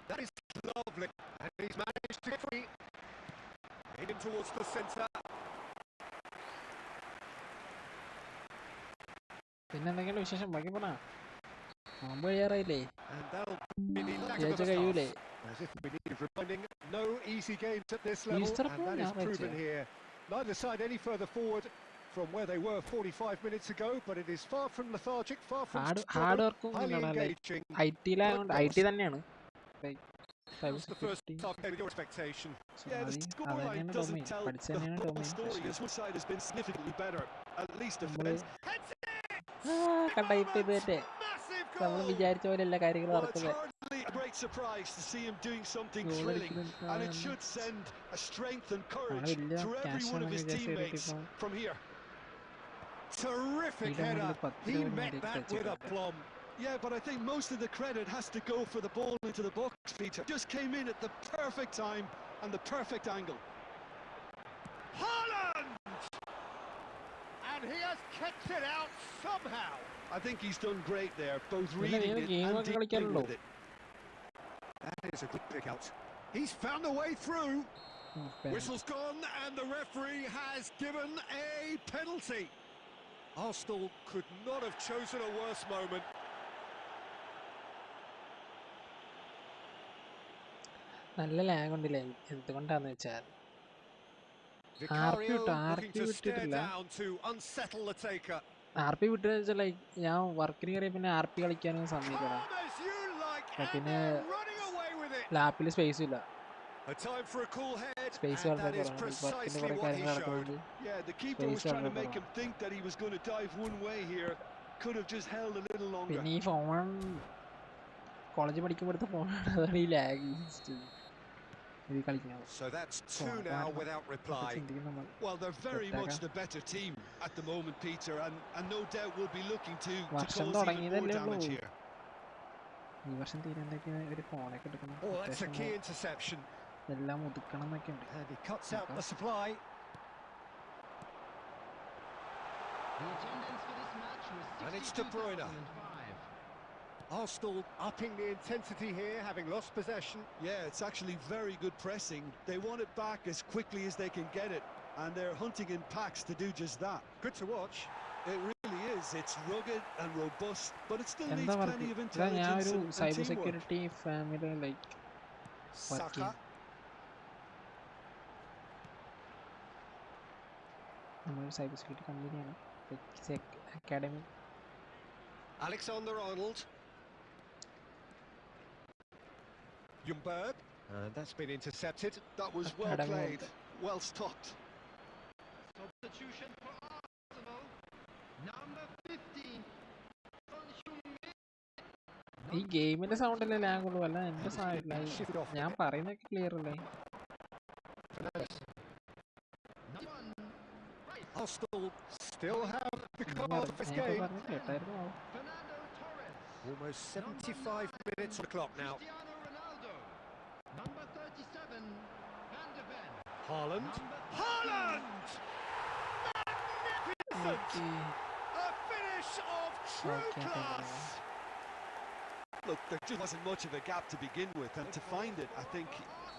That is lovely, and he's managed to get free. Heading towards the centre. പിന്നെ എന്തെങ്കിലും വിശേഷം? ബാക്കി പോണാ, നോമ്പ് കഴിയാറായില്ലേ? കഴിയൂലേ? No easy games at this level, and that is proven here. Neither side any further forward from where they were 45 minutes ago, but it is far from lethargic, far from hard വർക്കും engaging. IT തന്നെയാണ്. That's the first half game of your expectation. Yeah, the scoreline doesn't tell the story. This one side has been significantly better, at least defense. നമ്മൾ വിചാരിച്ച പോലെ എല്ലാ കാര്യങ്ങളും നടക്കുന്നത്. A great surprise to see him doing something thrilling, and it should send a strength and courage to every one of his teammates from here. Terrific header. He met that with aplomb. Yeah, but I think most of the credit has to go for the ball into the box, Peter. Just came in at the perfect time and the perfect angle. Haaland! And he has kept it out somehow. I think he's done great there, both reading it and dealing with it. That is a good pick out. He's found a way through. Whistle's gone and the referee has given a penalty. Arsenal could not have chosen a worse moment. നല്ല lag ഉണ്ടല്ലേ? എന്തുകൊണ്ടാന്ന് വെച്ചാൽ RP വിട്ടിട്ടില്ല. RP വിട്ടെന്ന് വെച്ചാൽ like ഞാൻ വർക്കിന് കയറിയ പിന്നെ RP കളിക്കാനും സമ്മതിക്കണം. പിന്നെ ലാപ്പിൽ സ്പേസും ഇല്ല. led, Space and that വളരെ is കുറവാണ്. ഈ വർക്കിന്റെ precisely കുറേ what he കാര്യങ്ങൾ showed. നടക്കുന്നുണ്ട്. Yeah, the keeper was Space trying to വളരെ make him കുറവാണ്. think that he was going to dive one way here. Could have just held a little longer. പിന്നെ ഈ ഫോൺ കോളേജ് പഠിക്കുമ്പോഴത്തെ ഫോണാണ്, അതാണ് ഈ lag ഇത് കളിക്കുന്നത്. So that's two now without reply. Well, they're very much the better team at the moment, Peter, and no doubt will be looking to വർഷം cause even more തുടങ്ങിയതല്ലേ ഉള്ളൂ. damage here. ഈ വർഷം തീരുന്നതൊക്കെ ഒരു ഫോണൊക്കെ എടുക്കണം, Oh, that's a key interception. എല്ലാം ഒതുക്കണം എന്നൊക്കെ ഉണ്ട്. And he cuts out the supply. The attendance for this match was And it's De Bruyne. 62,005. Arsenal upping the intensity here, having lost possession. Yeah, it's actually very good pressing. They want it back as quickly as they can get it, and they're hunting in packs to do just that. Good to watch. It really is. It's rugged and robust, but it still needs എന്താ plenty of പറയുക, ഞാൻ intelligence ഒരു and cyber teamwork. Security family like Saka. നമ്മളൊരു cyber security കമ്പനിയാണ്, academy. Alexander-Arnold. Ljungberg. And that's been intercepted. That was well Academy. played, well stopped. Substitution for Arsenal. Number 15. ഈ ഗെയിമിന്റെ സൗണ്ടല്ലേ lag ഉള്ളൂ, അല്ല എന്റെ ഞാൻ പറയുന്നൊക്കെ ക്ലിയർ അല്ലേ? Arsenal still have the ഞാൻ command of this game. പറഞ്ഞ് കേട്ടായിരുന്നു. Fernando Torres. Almost 75 minutes on the clock now. Cristiano Ronaldo. Number 37. Van de Ven. Haaland. Number Haaland! Magnificent! A finish of true class! Look, there just wasn't much of a gap to begin with, and to find it, I think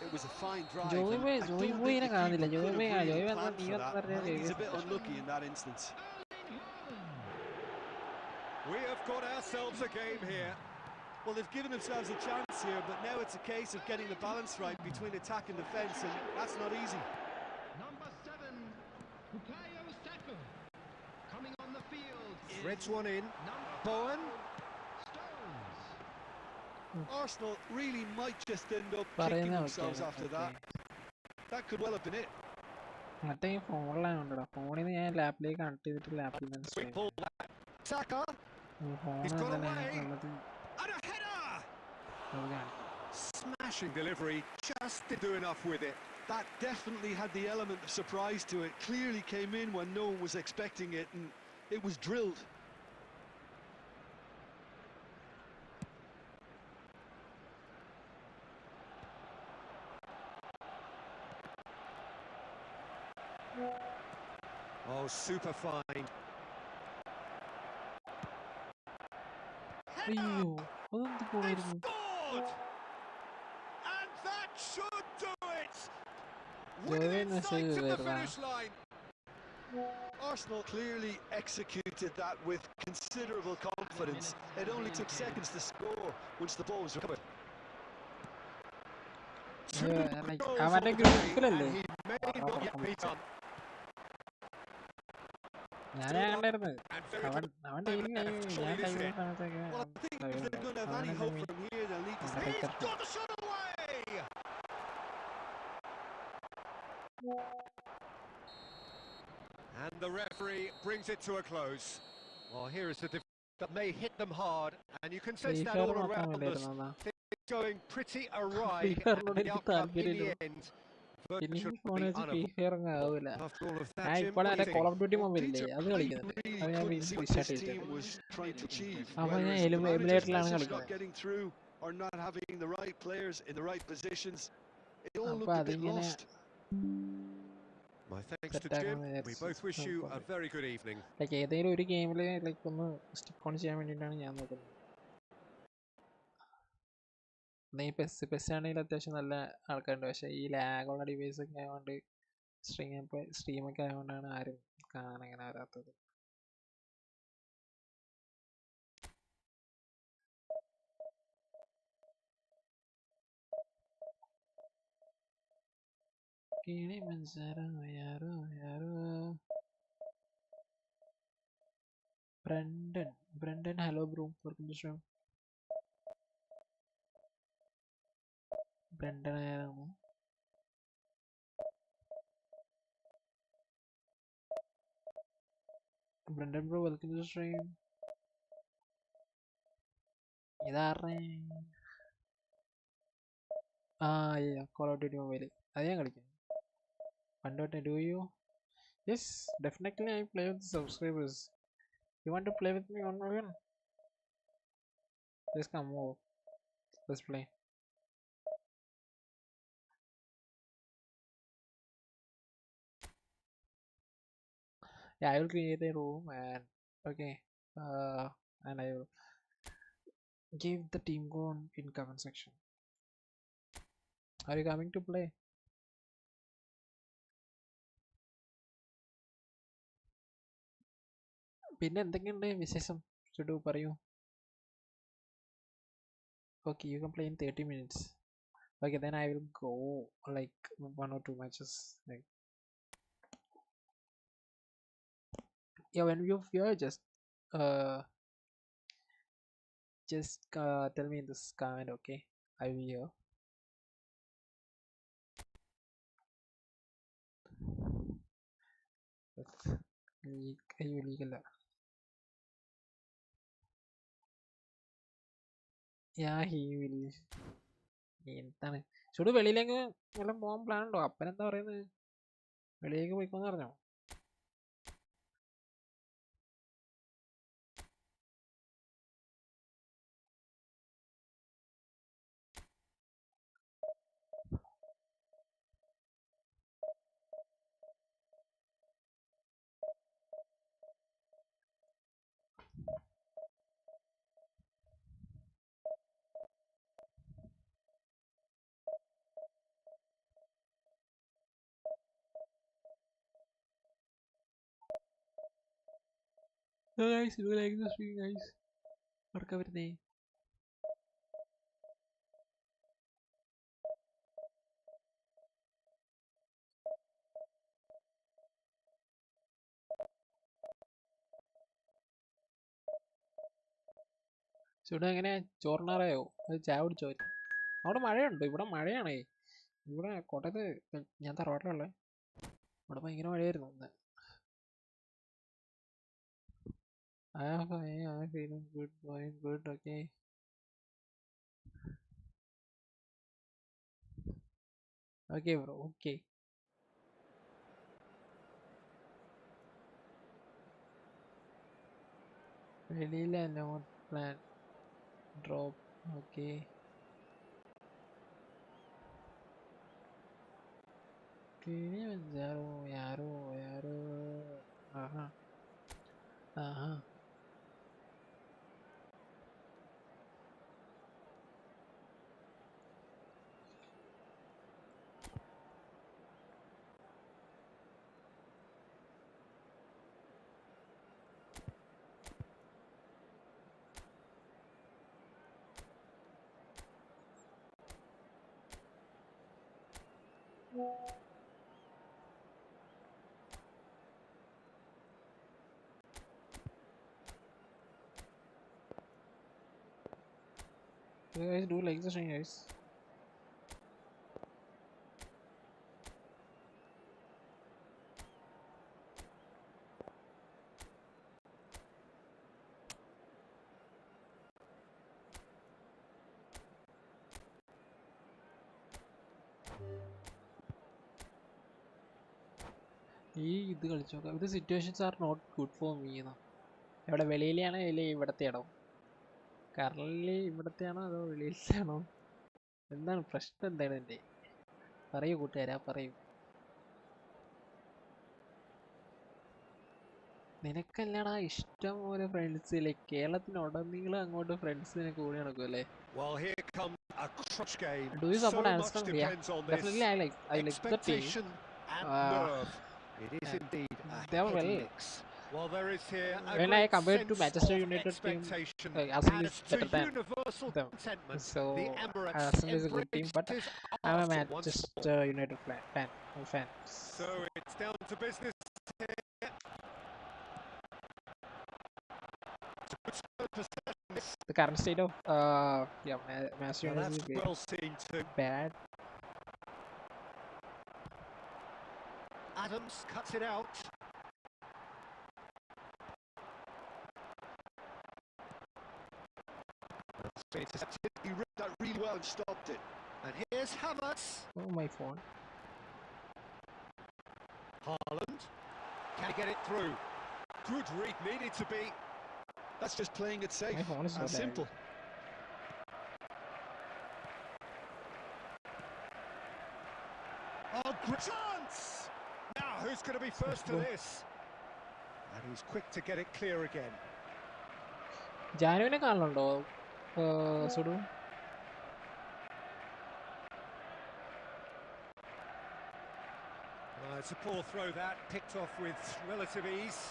it was a fine drive. Joy and പോയി I don't Joy think പോയിനെ the കാണുന്നില്ല. keeper Joy could പോയി have really Joy വന്നാൽ planned നീ for that. I think he's a bit പറഞ്ഞ unlucky in that instance. We have got ourselves a game here. Well, they've given themselves a chance here, but now it's a case of getting the balance right between attack and defence, and that's not easy. Number 7. Bukayo Saka. Coming on the field. is Threads one in. Number Bowen. Stones. Arsenal really might just end up kicking പറയുന്ന themselves after that. That could well have been it. മറ്റേ ഈ ഫോണിലാണ് ഉണ്ടോ, ഫോണിൽ നിന്ന് ഞാൻ ലാപ്പിലേക്ക് connect ചെയ്തിട്ട് ലാപ്പിൽ നിന്ന് Quick ball back. Saka. Phone He's got തന്നെ away. ഉള്ളത് And a header! അത് കാണിക്കും. Smashing delivery. Just didn't do enough with it. That definitely had the element of surprise to it. Clearly came in when no one was expecting it, and it was drilled. Oh, super fine. അയ്യോ അതെന്ത് They've പോയിരുന്നു. scored! And that should do it! Joey Within message sight of the there, finish line. Arsenal clearly executed that with considerable confidence. It only took seconds to score once the ball was recovered. Two like, goals അവന്റെ on the day, ഗ്രൂപ്പിലല്ലേ and he may not yet be done. ഞാൻ കണ്ടായിരുന്നു. And very അവൻ good. അവൻ daily ഞാൻ Surely this കഴിയുന്ന is it. സമയത്തൊക്കെ Well, I think if they're going to have any hope from here, they'll need to He's got the shot away! And the referee brings it to a close. Well, here is the defence that may hit them hard, and you can sense that all around us. Things going pretty awry, and the outcome in the end പിന്നെ should ഈ phone be വെച്ച് unavoidable. Free fire അങ്ങ് ആവില്ല. After all of ഞാൻ that, Jim, ഇപ്പോഴും what do എൻ്റെ you call think? Of duty Well, മൊബൈലില്ലേ Peter, അത് I കളിക്കുന്നുണ്ട്. really അത് ഞാൻ couldn't see what restart this team ചെയ്തിട്ട് was trying to achieve. അപ്പോൾ Whether ഞാൻ it's the manager's എമുലേറ്ററിലാണ് message not കളിക്കുന്നത്. getting through or not having the right players in the right positions, it all അപ്പോൾ looked a bit അതിങ്ങനെ lost. My thanks to സെറ്റാക്കാൻ Jim. We both wish you a very good evening. Like ഏതെങ്കിലും ഒരു ഗെയിമിൽ like ഒന്ന് stick on ചെയ്യാൻ വേണ്ടിയിട്ടാണ് ഞാൻ നോക്കുന്നത്. ഈ പെസ് ആണെങ്കിൽ അത്യാവശ്യം നല്ല ആൾക്കാരുണ്ട്, പക്ഷേ ഈ ലാഗുള്ള ഡിവൈസ് ഒക്കെ ആയതുകൊണ്ട് സ്ട്രീമൊക്കെ ആയതുകൊണ്ടാണ് ആരും കാണാൻ അങ്ങനെ വരാത്തത്. Brendan, hello bro, welcome to stream. Brendan ആയിരുന്നു. Brendan bro, welcome to the stream. ഇതാറേ Call of Duty mobile. അത് ഞാൻ കളിക്കും. പണ്ടോട്ടെ do you? Yes, definitely I play with the subscribers. You want to play with me on again? Just come over. Let's play. Yeah, I will create a room and okay. And I will give the team code in comment section. Are you coming to play? പിന്നെ എന്തൊക്കെയുണ്ട് വിശേഷം? ചുടു പറയൂ. Okay, you can play in 30 minutes. Okay, then I will go like 1 or 2 matches. Like, yeah, when you're here, just tell me in this comment. Okay, I will be here. Legal. Yeah, he will. എന്താണ് ചുടു വെളിയിലേക്ക് വല്ലതും പോകാൻ plan ഉണ്ടോ? അപ്പനെന്താ പറയുന്നത്? വെളിയിലേക്ക് പോയിക്കോന്ന് പറഞ്ഞോ? Guys, do like this video, guys. Marka വരുന്നേ. ചുടു എങ്ങനെ ചോറിനാറായോ? അത് ചായ കുടിച്ചോ? അവിടെ മഴയുണ്ടോ? ഇവിടെ മഴയാണേ. ഇവിടെ കോട്ടയത്ത് ഞാൻ തറവാട്ടിലുള്ളേ. ഇവിടെ ഭയങ്കര മഴയായിരുന്നു ഇന്ന്. I'm feeling good, going good, okay. Okay bro, okay. വെളിയില not plan drop okay. Kilimanjaro ಯಾರೋ ആഹാ ആഹാ. You guys do like the stream, guys. ഈ ഇത് കളിച്ചു നോക്കാം. ഇത് situations are not good for me എന്നാ. എവിടെ വെളിയിലാണോ ഇല്ല ഇവിടത്തെ ആണോ? കറലി ഇവിടത്തെയാണോ അതോ വെളിയിലാണോ? എന്താണ് പ്രശ്നം? എന്താണ് എൻ്റെ? പറയൂ കൂട്ടുകാരാ, പറയൂ. നിനക്കല്ലടാ ഇഷ്ടം പോലെ ഫ്രണ്ട്സ് ഇല്ലേ? കേരളത്തിനുടനീളം അങ്ങോട്ട് ഫ്രണ്ട്സ് നിനക്ക് കൂടി നടക്കും അല്ലേ? Do you support Amsterdam? Yeah, definitely I like the team. It is indeed they are well. Well, there is here when I compare to Manchester United team, Arsenal is better than them. So Arsenal is a good team, but I'm a Manchester United fan. So it's down to business here. The current state of Manchester United is well seen too. bad. Adams cuts it out. been intercepted. He read that really well and stopped it. And here's Havertz. Oh, my phone. Haaland. Can he get it through? Good read, needed to be. That's just playing it safe My phone is and so simple. bad. Oh, great chance! Now, who's going to be first to this? And he's quick to get it clear again. ജാനുവിനെ കാണലുണ്ടോ സുഡു? It's a poor throw that, picked off with relative ease.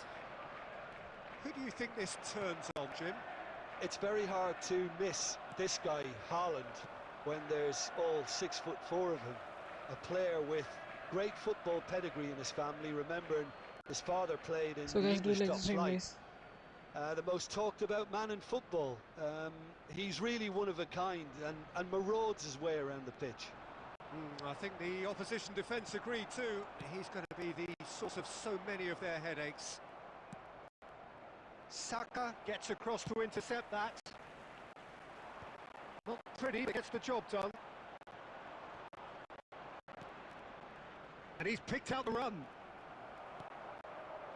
Who do you think this turns on, Jim? It's very hard to miss this guy, Haaland, when there's all 6'4" of him. A player with great football pedigree in his family, remembering his father played in So the guys, do English like top the stream, flight. guys. The most talked about man in football. He's really one of a kind and marauds his way around the pitch. I think the opposition defence agreed too. He's going to be the source of so many of their headaches. Saka gets across to intercept that. Not pretty, but gets the job done. And he's picked out the run.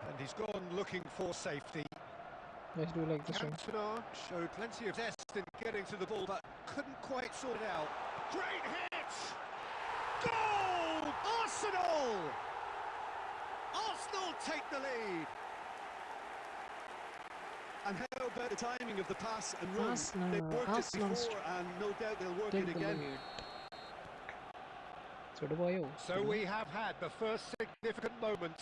And he's gone looking for safety. Guys, do like the stream. Cantona showed plenty of zest in getting to the ball, but couldn't quite sort it out. Great hit! Goal! Arsenal! Arsenal take the lead. And how about the timing of the pass and run? Arsenal, They've worked it Arsenal before, and no doubt they'll work Take it the again. lead. സുഡു പോയോ? So we have had the first significant moment.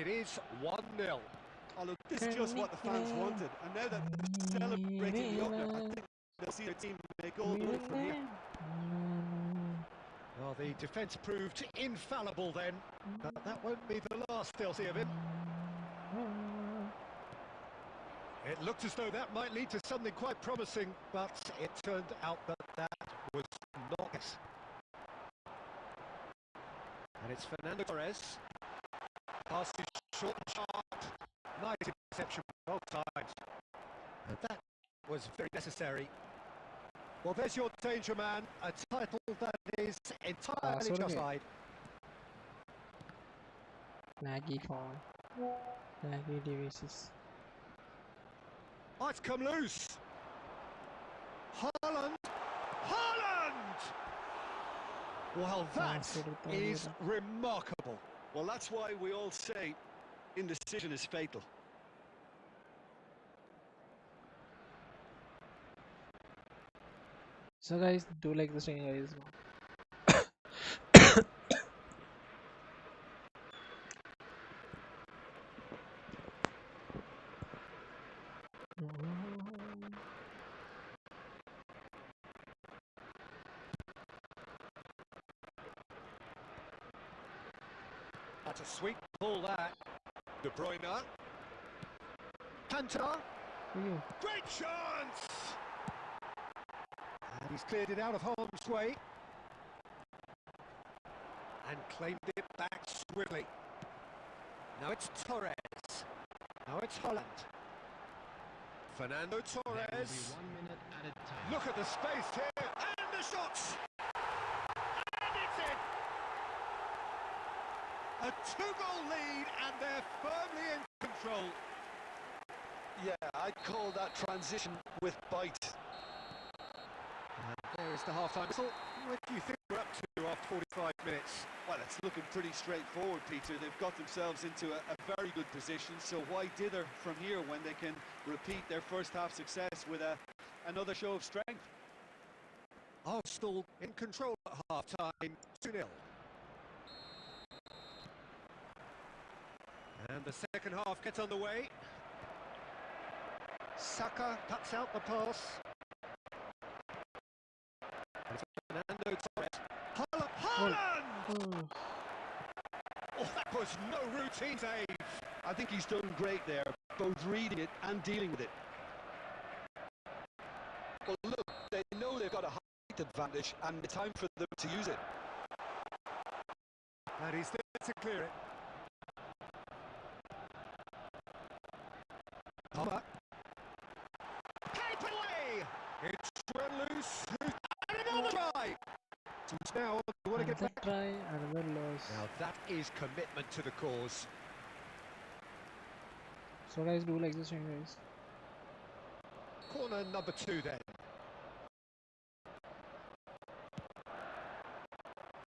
It is 1-0. Oh, look, this is just what the fans wanted. And now that they're celebrating the outcome, I think they'll see their team make all the way from here. Well, the defence proved infallible then, but that won't be the last they'll see of him. It looked as though that might lead to something quite promising, but it turned out that that was not it. And it's Fernando Torres. Pass is short and sharp. Nice interception both times. And that was very necessary. Well, there's your danger man, a title that is entirely sorry. justified. Laggy phone. Laggy devices. Oh, it's come loose. Haaland! Haaland! Well, that is remarkable. Well, that's why we all say indecision is fatal. So guys, do like the stream, guys. That's a sweet ball, that. De Bruyne. Cantona. Great chance! And he's cleared it out of harm's way. And claimed it back swiftly. Now it's Torres. Now it's Haaland. Fernando Torres. 1 minute at a time. Look at the space here. And the shots! And it's in! A 2-goal lead, and they're firmly in control. Yeah, I'd call that transition with bite. And there is the half-time whistle. What do you think we're up to after 45 minutes? Well, it's looking pretty straightforward, Peter. They've got themselves into a very good position, so why dither from here when they can repeat their first half success with another show of strength? Arsenal in control at half-time, 2-0. And the second half gets underway. Saka cuts out the pass. And it's Fernando Torres. Haaland! Oh, that was no routine save. I think he's done great there, both reading it and dealing with it. Well, look, they know they've got a height advantage, and it's time for them to use it. And he's there to clear it. Palmer. Keep away! It's run loose. distance now. They want to get Another back. try, another loss. Now that is commitment to the cause. So guys, do like this one, guys. Corner number 2 then.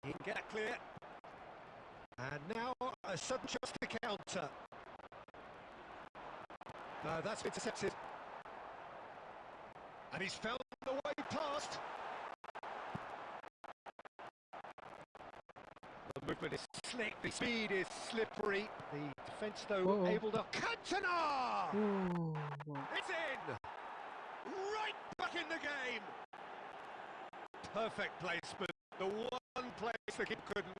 He can get that clear. And now a sudden chance to counter. No, that's intercepted. And he's found the way past. The movement is slick, the speed is slippery. The defence, though, able to... Cantona! It's in! Right back in the game! Perfect placement. The one place the keeper couldn't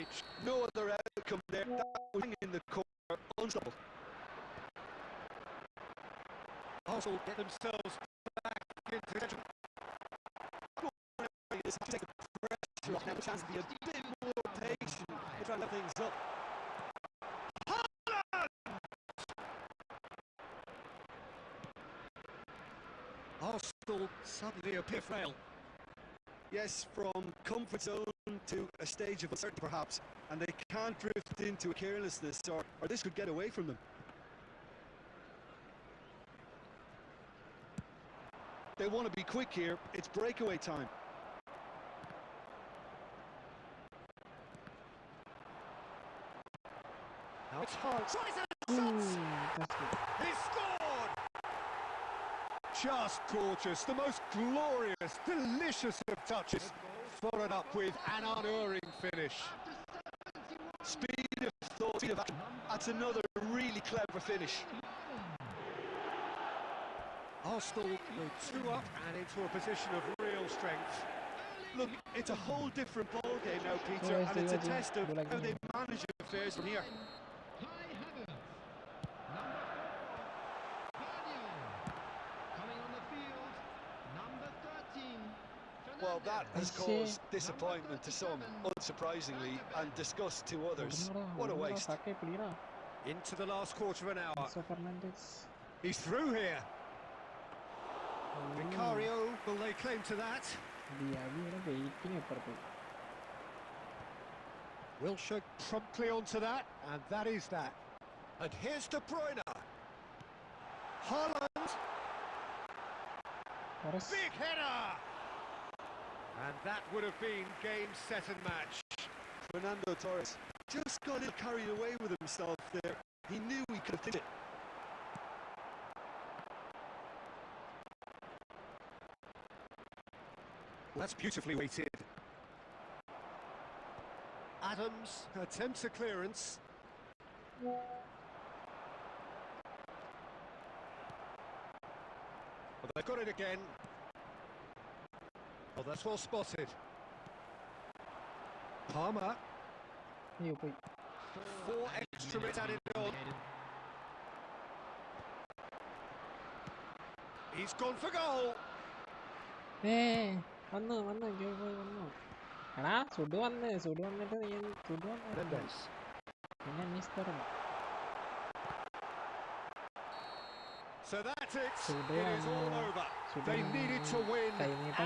reach. No other outcome there. That was in the corner, unstoppable. Arsenal get themselves back into possession. Take the pressure off. Have a chance to be a bit more patient and try to let things up. Arsenal suddenly appear frail. Yes, from comfort zone to a stage of uncertainty perhaps, and they can't drift into a carelessness or this could get away from them. They want to be quick here, it's breakaway time. Now it's hard. That's good. He scored! Just gorgeous, the most glorious, delicious of touches. Followed up with an unerring finish. Speed of thought, speed of action. That's another really clever finish. Arsenal go 2 up and into a position of real strength. Look, it's a whole different ball game now, Peter, and it's a test of how they manage affairs from here. Well, that has caused disappointment to some, unsurprisingly, and disgust to others. What a waste. Into the last quarter of an hour. Fernandez. He's through here. Vicario, will they claim to that? Wilshere promptly onto that, and that is that. And here's De Bruyne. Haaland. Big header! And that would have been game, set and match. Fernando Torres just got a little carried away with himself there. He knew he could have did it. That's beautifully weighted. Adams attempts a clearance. Well, they've got it again. Oh, that's well spotted. Palmer. 4 extra minutes added on. He's gone for goal. വന്നു എടാ സുഡു വന്നിട്ട് നീ സുഡു വന്നു പിന്നെ അന്വേഷിച്ചു. So that's it. It is all over. They needed to win,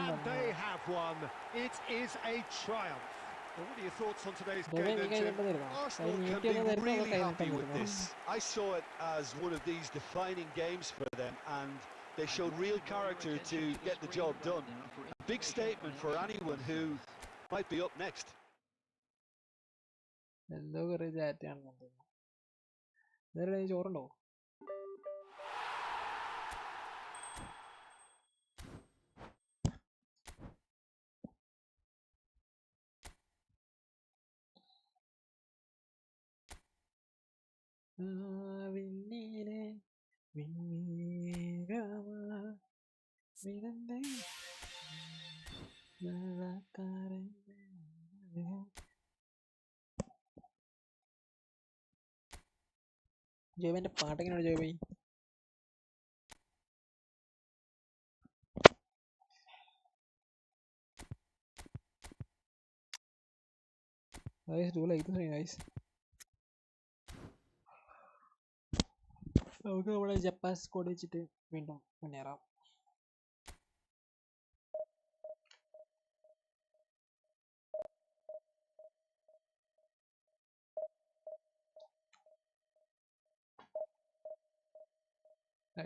and they have won. It is a triumph. What are your thoughts on today's game then, Tim? Arsenal can be really happy with this. I saw it as one of these defining games for them, and they showed real character to get the job done. A big statement for anyone who might be up next. എന്തോ കറി ചാറ്റാണെന്ന് തോന്നുന്നു. വേറെ ചോറുണ്ടോ? ജോബിന്റെ പാട്ടെങ്ങനെയാണ് Joby? Guys, do like this, guys. നമുക്ക് നമ്മുടെ Japan squad വെച്ചിട്ട് വീണ്ടും മുന്നേറാം.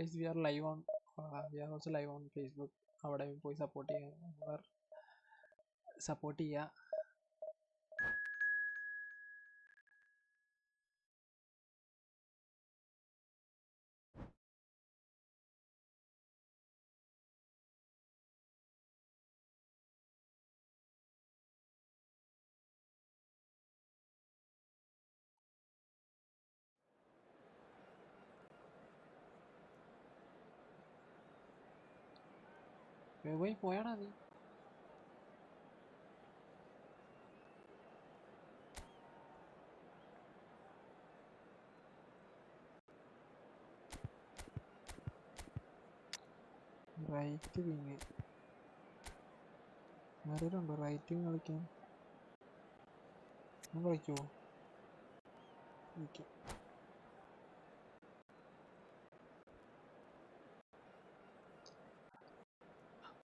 Guys, we are live on we are also live on Facebook. അവിടെ പോയി സപ്പോർട്ട് ചെയ്യുക. പോയി പോയാടാ നീ. റൈറ്റ് വിങ് ആരെങ്കിലും ഉണ്ടോ റൈറ്റ് വിങ് കളിക്കാൻ? കളിക്കുമോ?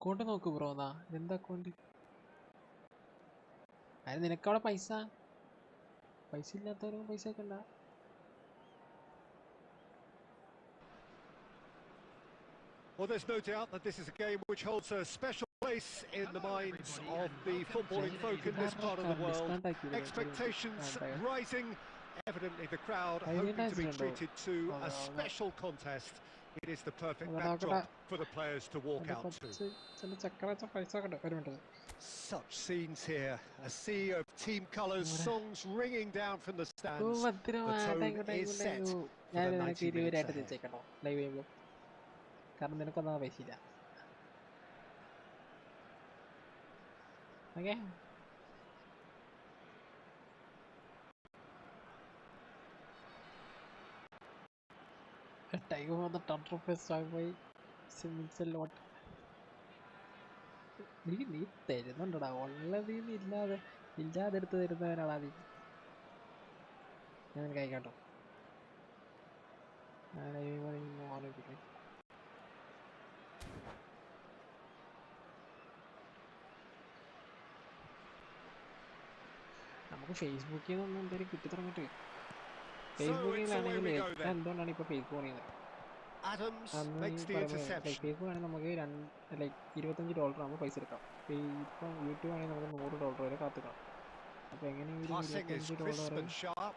അക്കൗണ്ട് നോക്ക് ബ്രോ. എന്നാ എന്താ അക്കൗണ്ട്? അതിന് നിനക്കവിടെ പൈസ ഇല്ലാത്തവരും പൈസ ഒക്കെ ഉണ്ടാ. Well, there's no doubt that this is a game which holds a special place in the minds of the footballing folk in this part of the world. Expectations rising. Evidently the crowd hoping to be treated to a special contest. It is the perfect backdrop for the players to walk out to. Such scenes here, a sea of team colours, songs ringing down from the stands. The tone is set for the 90 minutes ahead. കാരണം നിനക്കൊന്നും പൈസ ഇല്ല. Okay, time of the thunder fest ആയി സിമിൻസെല്ലോട്ട്. നീ തരുന്നുണ്ടടാ, ഉള്ളതിൽ ഇല്ലാതെ എടുത്ത് തരുന്നവനാളാ നീ. ഞാൻ നിനക്ക് അയക്കാട്ടോ. ഓർമ്മിപ്പിക്കാം. നമുക്ക് ഫേസ്ബുക്കിൽ നിന്നൊന്നും എന്തെങ്കിലും കിട്ടി തുടങ്ങിട്ട്. ഫേസ്ബുക്കിലാണെങ്കിൽ എന്തുകൊണ്ടാണ് ഇപ്പോൾ ഫേസ്ബുക്ക് പറയുന്നത്? ഫേസ്ബുക്ക് ആണെങ്കിൽ നമുക്ക് $25 ആകുമ്പോൾ പൈസ എടുക്കാം. ഇപ്പം യൂട്യൂബ് ആണെങ്കിൽ നമുക്ക് $100 വരെ കാത്തിക്കാം. അപ്പോൾ എങ്ങനെയെങ്കിലും $25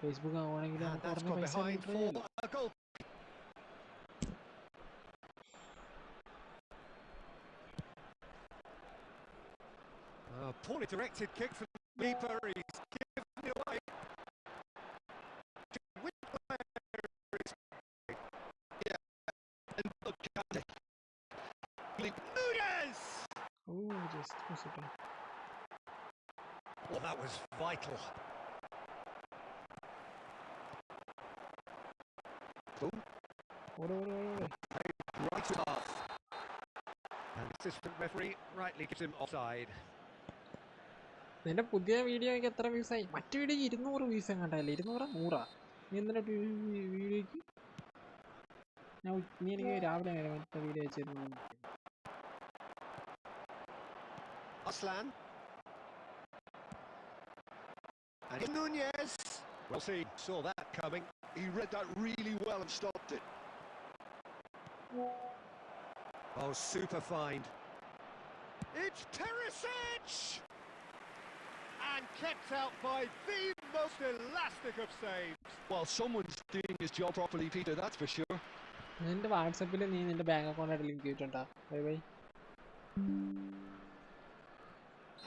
ഫേസ്ബുക്ക് ആവുകയാണെങ്കിൽ നമുക്ക് കുറഞ്ഞ പൈസ കിട്ടുമല്ലോ. Poorly directed kick from the keeper. He's given it away. Nunes! Oh, just was it? Well, that was vital. Right off. And the assistant referee rightly gives him offside. നിന്റെ പുതിയ വീഡിയോയ്ക്ക് എത്ര വ്യൂസായി? മറ്റു വീഡിയോക്ക് 200 വ്യൂസ് എങ്ങാണ്ടല്ലേ? 200 100? നീ എന്തിനാ വീഡിയോയ്ക്ക്? നീ എനിക്ക് രാവിലെ മറ്റേ വീഡിയോ വെച്ചിരുന്നു. Aslan. And Nunez. Well, see, saw that coming. He read that really well and stopped it. Oh, super find. It's Perisic! And kept out by the most elastic of saves. Well, someone's doing his job properly, Peter, that's for sure. നിന്റെ വാട്സാപ്പിൽ നീ നിന്റെ bank അക്കൗണ്ടായിട്ട് link ചെയ്തിട്ടുണ്ടോ? By.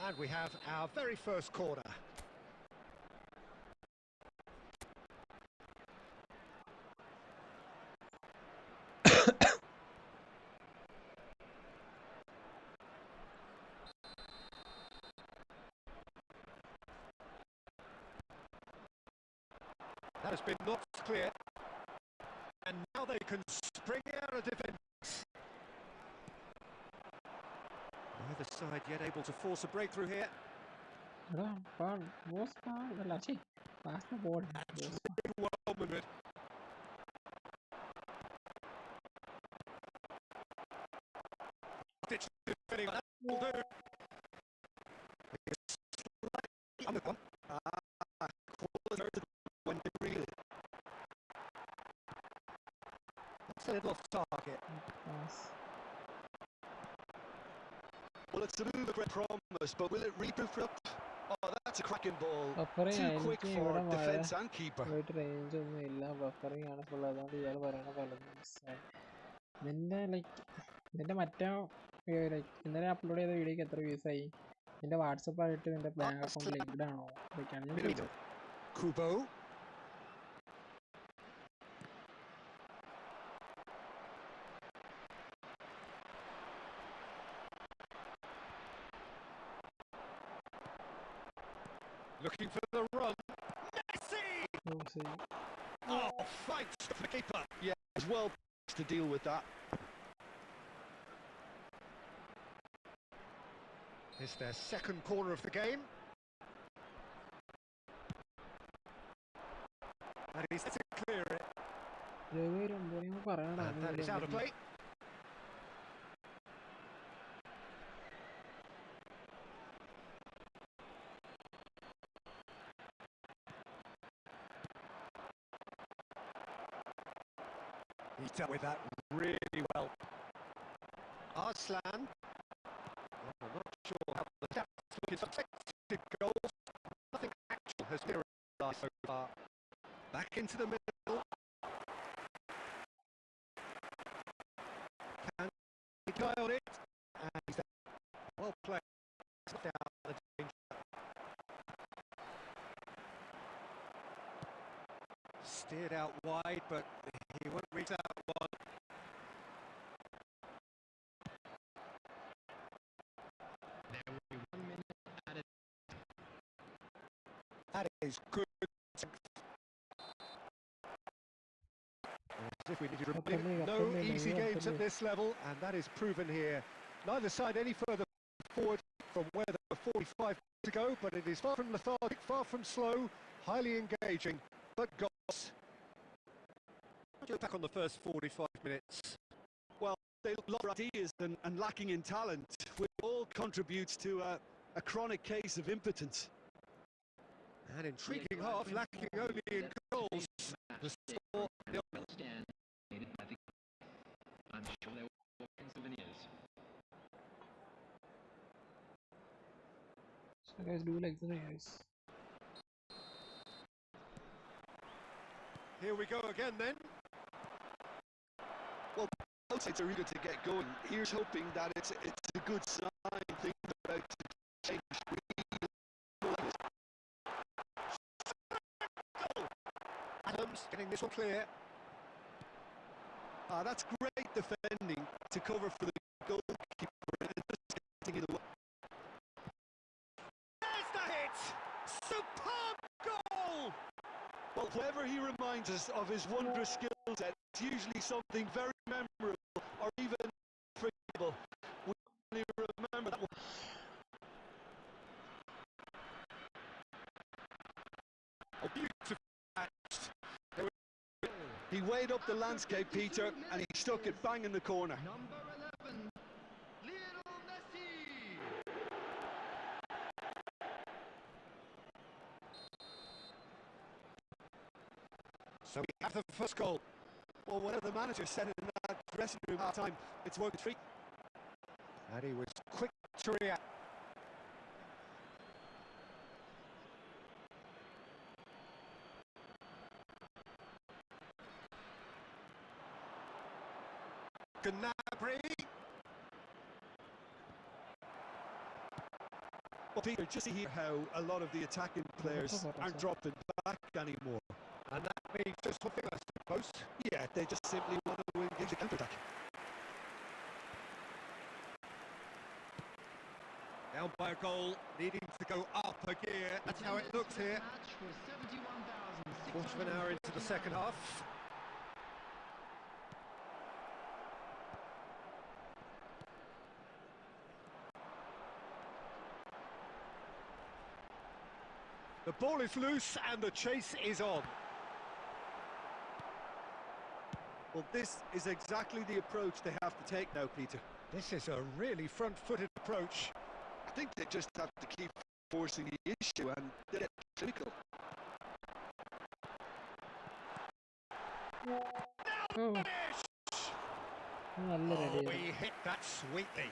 And we have our very first corner. That has been knocked clear, and now they can spring out of defence. Neither side yet able to force a breakthrough here. Pass the ball. Well moved. Defending that will do. little off target. Pass. Well, it's a move of great promise, but will it reproof up? Oh, that's a cracking ball. Buffering Too quick എനിക്ക് for ഇവിടെ defence and keeper. പോയിട്ട് range ഒന്നും ഇല്ല, buffering ആണ് full. അതുകൊണ്ട് ഇയാൾ പറയണ പലതും മിസ്സായി. നിന്റെ നിന്റെ മറ്റേ ലൈക്ക് ഇന്നലെ അപ്ലോഡ് ചെയ്ത വീഡിയോക്ക് എത്ര വ്യൂസ് ആയി? നിന്റെ വാട്സപ്പ് ആയിട്ട് നിന്റെ ബാങ്ക് അക്കൗണ്ട് ലിങ്ക്ഡ് ആണോ ഇതൊക്കെയാണ് ഞാൻ ചോദിച്ചത്. Kubo. Looking for the run. Messi! Oh, fights for the keeper. Yeah, as well to deal with that. It's their second corner of the game. And he's to clear it. And that is out of play. He dealt with that really well. Arslan. I'm not sure how the stats look. It's effective goals. Nothing actual has materialised so far. Back into the middle. Can he guy on it? And he's well played. It's not out of the danger. Steered out wide, but he won't reach that one. There will be 1 minute added. That is good. As if we need to remember, no easy games at this level, and that is proven here. Neither side any further forward from where there were 45 to go, but it is far from lethargic, far from slow, highly engaging, but goals. Back on the first 45 minutes. Well, they look for ideas and lacking in talent, which all contributes to a chronic case of impotence. An intriguing half, lacking only in goals. The score, I'm sure there were souvenirs. So guys, do like the guys. Here we go again then. Well, both sides are eager to get going. Here's hoping that it's a good sign. Things are about to change. Adams getting this one clear. That's great defending to cover for the goalkeeper and just getting it away. There's the hit! Superb goal! Well, whenever he reminds us of his wondrous skill set, it's usually something very memorable or even unforgettable. We only remember that one. Oh, beautiful match. He weighed up the landscape, Peter, and he stuck it bang in the corner. Number 11, Lionel Messi. So we have the first goal. Well, whatever the manager said in that dressing room at the time, it's worked a treat. And he was quick to react. Gnabry. Well, Peter, just to hear how a lot of the attacking players aren't dropping back anymore. And that means just one thing, I suppose. Yeah, they just simply want to engage the counter-attack. Down by a goal, needing to go up a gear. That's how it looks here. Quarter of an hour into the second half. The ball is loose and the chase is on. Well, this is exactly the approach they have to take now, Peter. This is a really front-footed approach. I think they just have to keep forcing the issue and get clinical. Now the finish! നല്ല ready Oh, he hit that sweetly.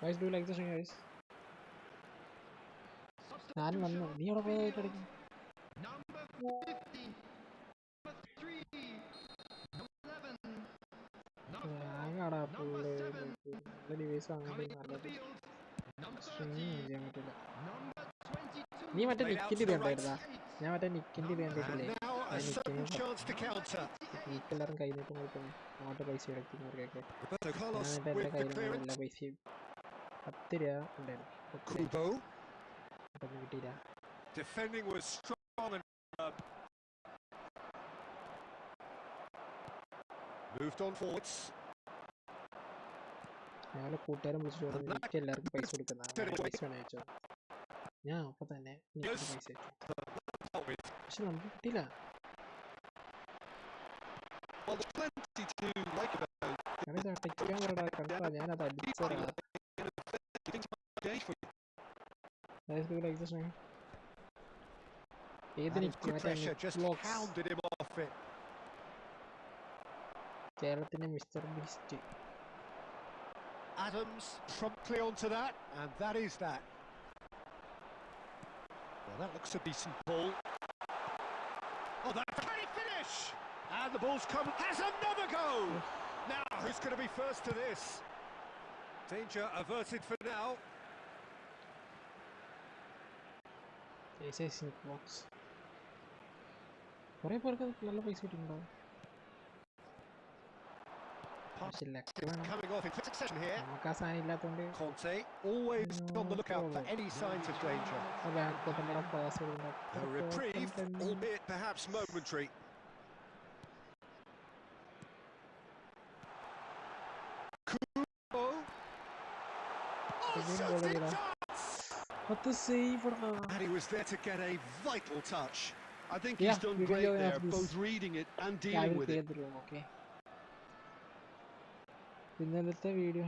Guys do like this guys ഞാൻ വന്നു നീ അവിടെ പോയതായിട്ട് അടിക്കും ആകെടാ full നല്ല device വാങ്ങാൻ നല്ലത് stream ചെയ്യാൻ പറ്റില്ല നീ മറ്റേ നിക്കിൻ്റെ ഇത് കണ്ടായിരുന്നാ ഞാൻ മറ്റേ നിക്കിൻ്റെ ഇത് കണ്ടിട്ടില്ലേ And now a certain chance to counter. നിക്കെല്ലാവരും കൈ നീട്ടം കൊടുക്കുന്നു അങ്ങോട്ട് പൈസ എടുക്കുന്നവർക്കൊക്കെ Roberto Carlos എന്നിട്ട് എൻ്റെ with the കയ്യിലുള്ള clearance. എല്ലാ പൈസയും 10 രൂപ ഉണ്ടായിരുന്നു Kubo. അതൊന്നും കിട്ടിയില്ല Defending was strong and moved on forwards. ഞങ്ങളെ കൂട്ടുകാരൻ വിളിച്ചിട്ട് പറഞ്ഞു നിക്ക് എല്ലാവർക്കും പൈസ കൊടുക്കുന്ന പൈസ വേണം ചോദിച്ചത് ഞാൻ അപ്പം തന്നെ നിക്കിന് പൈസ അയച്ചു പക്ഷെ നമുക്ക് കിട്ടിയില്ല Well, there's plenty to like about ഞാനിത് അടിക്കാൻ പറയടാ കണ്ടാ ഞാനത് അടിച്ചതാ day for you. ഏത് And നിക്ക് good മറ്റേ pressure just vlogs hounded him off it. കേരളത്തിന്റെ mister beast Adams promptly onto that, and that is that. Well, that looks a decent ball. Oh, that's a great finish! And the ball's come, has another go! Now, who's going to be first to this? Danger averted for now. Vlogs കുറേ പേർക്ക് നല്ല പൈസ കിട്ടുന്നുണ്ടാവും പക്ഷെ luck വേണം Coming off in quick succession here. നമുക്ക് ആ സാധനം ഇല്ലാത്തതുകൊണ്ട് Conte, always on the lookout for any signs of danger. Bank കൊണ്ടുള്ള pass A reprieve, albeit perhaps momentary. Kubo. Oh, shot it does! What the save? And he was there to get a vital touch. I think Yeah, he's done we will great have there, this. both reading it and I dealing will with clear it. the room, okay? ഇന്നലത്തെ video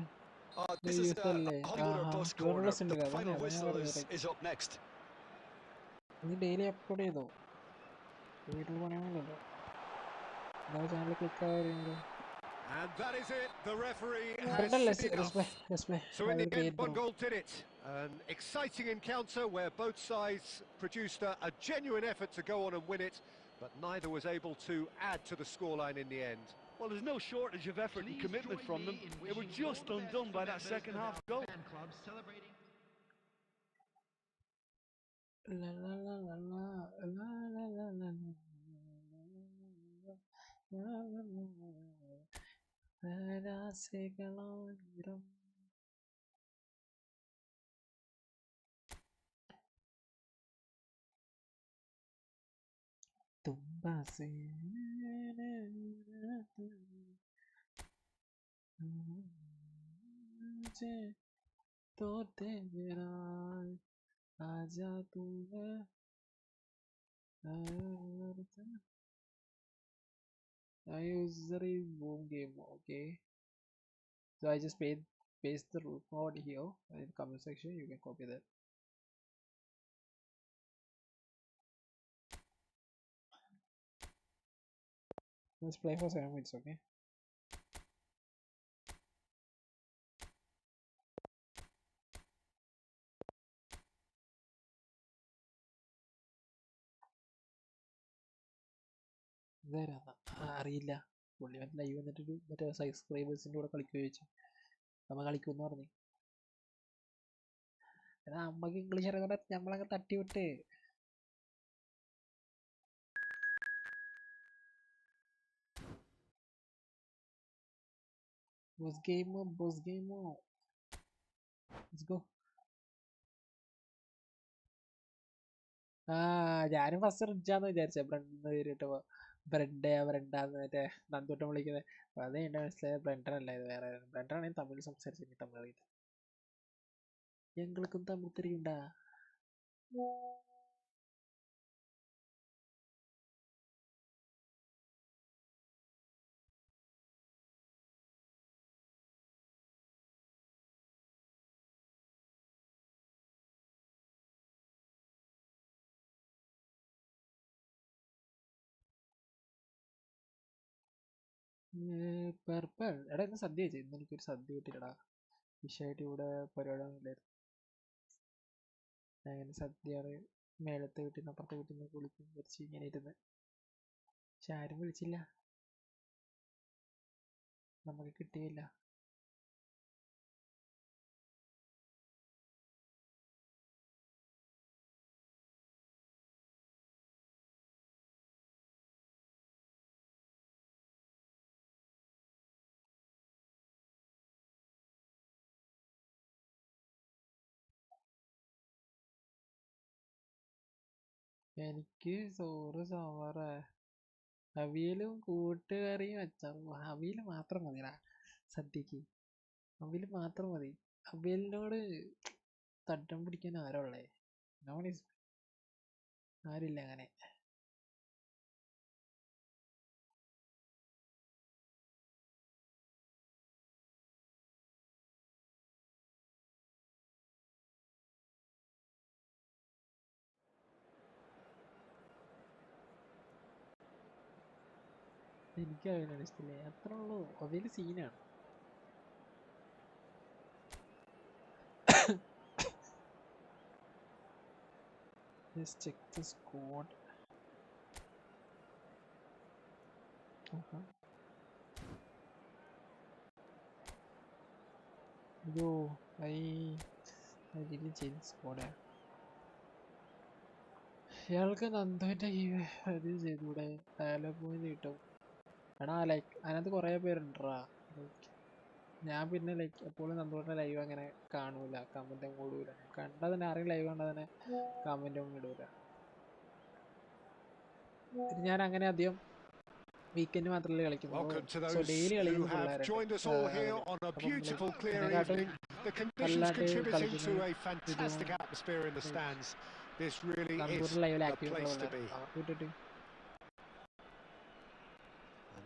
This is യൂസല്ലേ Hollywood or Bus Corner. Use ഉണ്ട് The final whistle is up next. നീ daily upload ചെയ്തോ വീട്ടിൽ പണിയൊന്നുമില്ലല്ലോ എന്താ channel click ആവുന്നത് And that is it. The referee Better has let's seen enough. let's So I in will the create end, one the goal did it. An exciting encounter where both sides produced a genuine effort to go on and win it, but neither was able to add to the scoreline in the end. Well, there's no shortage of effort and commitment from them. They were just undone by that second half goal. la la la la la la la la la la tumba se तो तेरा आजा तू I use the boom game, okay? So I just paste the root code here in the comment section. You can copy that. Let's play for 7 minutes, okay? അറിയില്ല പുള്ളി മറ്റേ live വന്നിട്ടൊരു മറ്റേ സബ്സ്ക്രൈബേഴ്സിൻ്റെ കൂടെ കളിക്കുക ചോദിച്ചു നമ്മൾ കളിക്കുമെന്ന് പറഞ്ഞു എടാ അമ്മക്ക് ഇംഗ്ലീഷ് അറിയാതെ നമ്മളങ്ങ് തട്ടിവിട്ട് ബോസ് ഗെയിമോ ലെറ്റ്സ് ഗോ ഞാനും ഫസ്റ്റ് റിഡ്ജാന്ന് വിചാരിച്ച ബ്രണ്ട് കയറിയിട്ടോ ബ്രണ്ടാന്ന് മറ്റേ നന്ദൂട്ടം വിളിക്കുന്നത് അതേ എൻ്റെ മനസ്സിലായ ബ്രണ്ടനല്ല ഇത് വേറെ ബ്രണ്ടനാണെങ്കിൽ തമിഴ് സംസാരിച്ചു തമിഴ് അറിയില്ല ഞങ്ങൾക്കും തമിഴ് തെരിയുണ്ടാ പെർപ്പൾ എടാ ഇന്ന് സദ്യ വെച്ചു. ഇന്ന് എനിക്കൊരു സദ്യ കിട്ടിയില്ലടാ. വിഷയമായിട്ട് ഇവിടെ പരിപാടിയൊന്നുമില്ലായിരുന്നു. അങ്ങനെ സദ്യയാണ് മേലത്തെ വീട്ടിൽ നിന്ന് അപ്പുറത്തെ വീട്ടിൽ നിന്ന് കുളിക്കും വിളിച്ച് ഇങ്ങനെ ഇരുന്ന്. പക്ഷെ ആരും വിളിച്ചില്ല, നമുക്ക് കിട്ടിയില്ല. എനിക്ക് ചോറ് സാമ്പാറ് അവിയലും കൂട്ടുകറിയും വെച്ചാൽ അവിയൽ മാത്രം മതിടാ സദ്യക്ക്. അവിയൽ മാത്രം മതി. അവിയലിനോട് തട്ടം പിടിക്കാൻ ആരാ ഉള്ളേ? നോണീസ് ആരില്ല അങ്ങനെ. എനിക്ക് അവിയലാണ് ഇഷ്ടമില്ലേ, അത്ര ഉള്ളൂ. അവിയൽ സീനാണ്. Let's check the squad. Yo, I didn't change squad. ഇയാൾക്ക് നന്ദുവിൻ്റെ ഇത് ചെയ്തൂടെ? ഡയലോഗ് പോയിന്റ് കിട്ടും എടാ. ലൈക്ക് അതിനകത്ത് കുറേ പേരുണ്ടാ. ലൈക്ക് ഞാൻ പിന്നെ ലൈക്ക് എപ്പോഴും നന്ദുവിൻ്റെ ലൈവ് അങ്ങനെ കാണൂല, കമൻറ്റും കൂടൂല. കണ്ടാൽ തന്നെ ആരെങ്കിലും ലൈവ് കണ്ടാൽ തന്നെ കമൻറ്റും ഇടൂല. ഞാൻ അങ്ങനെ അധികം വീക്കെൻഡ് മാത്രമല്ലേ കളിക്കുന്നുള്ളൂ. സോ ഡെയിലി കളിക്കുന്ന പിള്ളേരുണ്ട്. നല്ലതായിട്ട് കളിക്കുന്ന നന്ദൂർ ലൈവിൽ ആക്റ്റീവ് അവർക്ക് വിട്ടിട്ട്.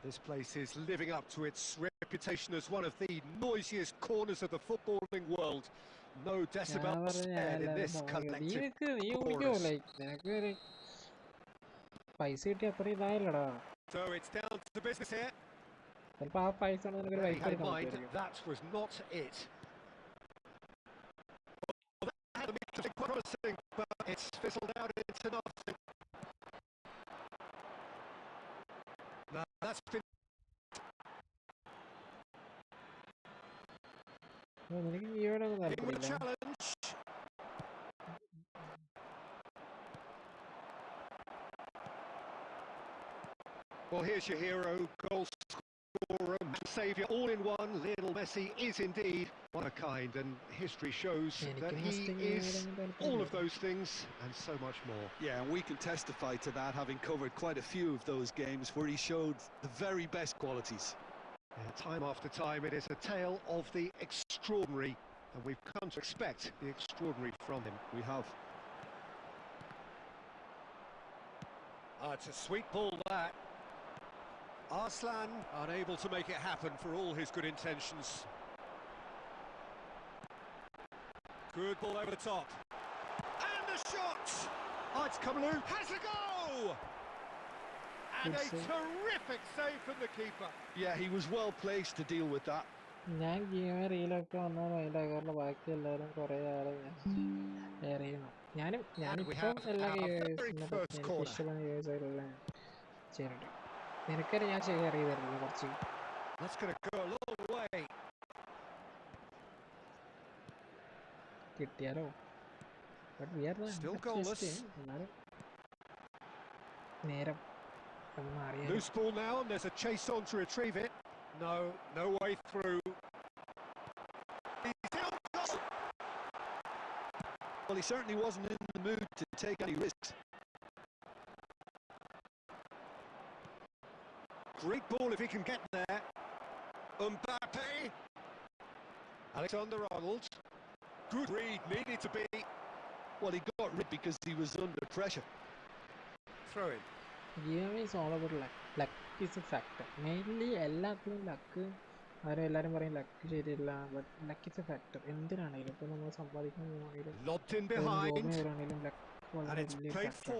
This place is living up to its reputation as one of the noisiest corners of the footballing world. No decibels spared in this collective chorus. നിനക്ക് പൈസ കിട്ടി അത്രയും ഇതായില്ലടാ. So it's down to business here. ചിലപ്പോ ആ പൈസ നിനക്കൊരു പൈസ Bear in mind, that was not it. Well, that had been quite promising, but it's fizzled out into nothing. No, that's been. നിനക്ക് ജീവനൊന്നും താല്പര്യമില്ല. Challenge. Well, here's your hero, goal scorer, saviour, all in one. Lionel Messi is indeed one of a kind, and history shows that he is all of those things and so much more. Yeah, and we can testify to that, having covered quite a few of those games where he showed the very best qualities. Yeah, time after time, it is a tale of the extraordinary, and we've come to expect the extraordinary from him. We have. It's a sweet ball, that. Arslan unable to make it happen for all his good intentions. Good ball over the top. And the shot! Oh, it's Kamlu, has a go! And a terrific save from the keeper. Yeah, he was well placed to deal with that. ഞാൻ game റീലൊക്കെ വന്നാൽ മൈൻഡാക്കാറുള്ള ബാക്കി എല്ലാവരും കുറേ ആളെ share ചെയ്യണം. ഞാനിപ്പം എല്ലാ ഗെയിംസിനെ പറ്റി എനിക്ക് ഇഷ്ടപ്പെടുന്ന ഗെയിംസുകളെല്ലാം ചെയ്യാറുണ്ട്. നിനക്കറിയാം ഞാൻ ഷെയർ ചെയ്തിരുന്നില്ല കുറച്ച്. കിട്ടിയാലോ? ബട്ട് വി ആർ എന്നാലും നേരം മാറിയാൽ. Loose ball now, and there's a chase on to retrieve it. No way through. Well, he certainly wasn't in the mood to take any risks. Great ball if he can get there. Mbappe. Alexander-Arnold. Good read, needed to be. Well, he got rid because he was under pressure. Throw in. Game is all about luck. Luck is a factor. Mainly എല്ലാത്തിലും luck. അവരെല്ലാരും പറയും luck ശരിയല്ല, but luck is a factor. എന്തിനാണെങ്കിലും ഇപ്പൊ നമ്മൾ സമ്പാദിക്കാൻ പോവാണെങ്കിലും luck വളരെ വലിയ factor.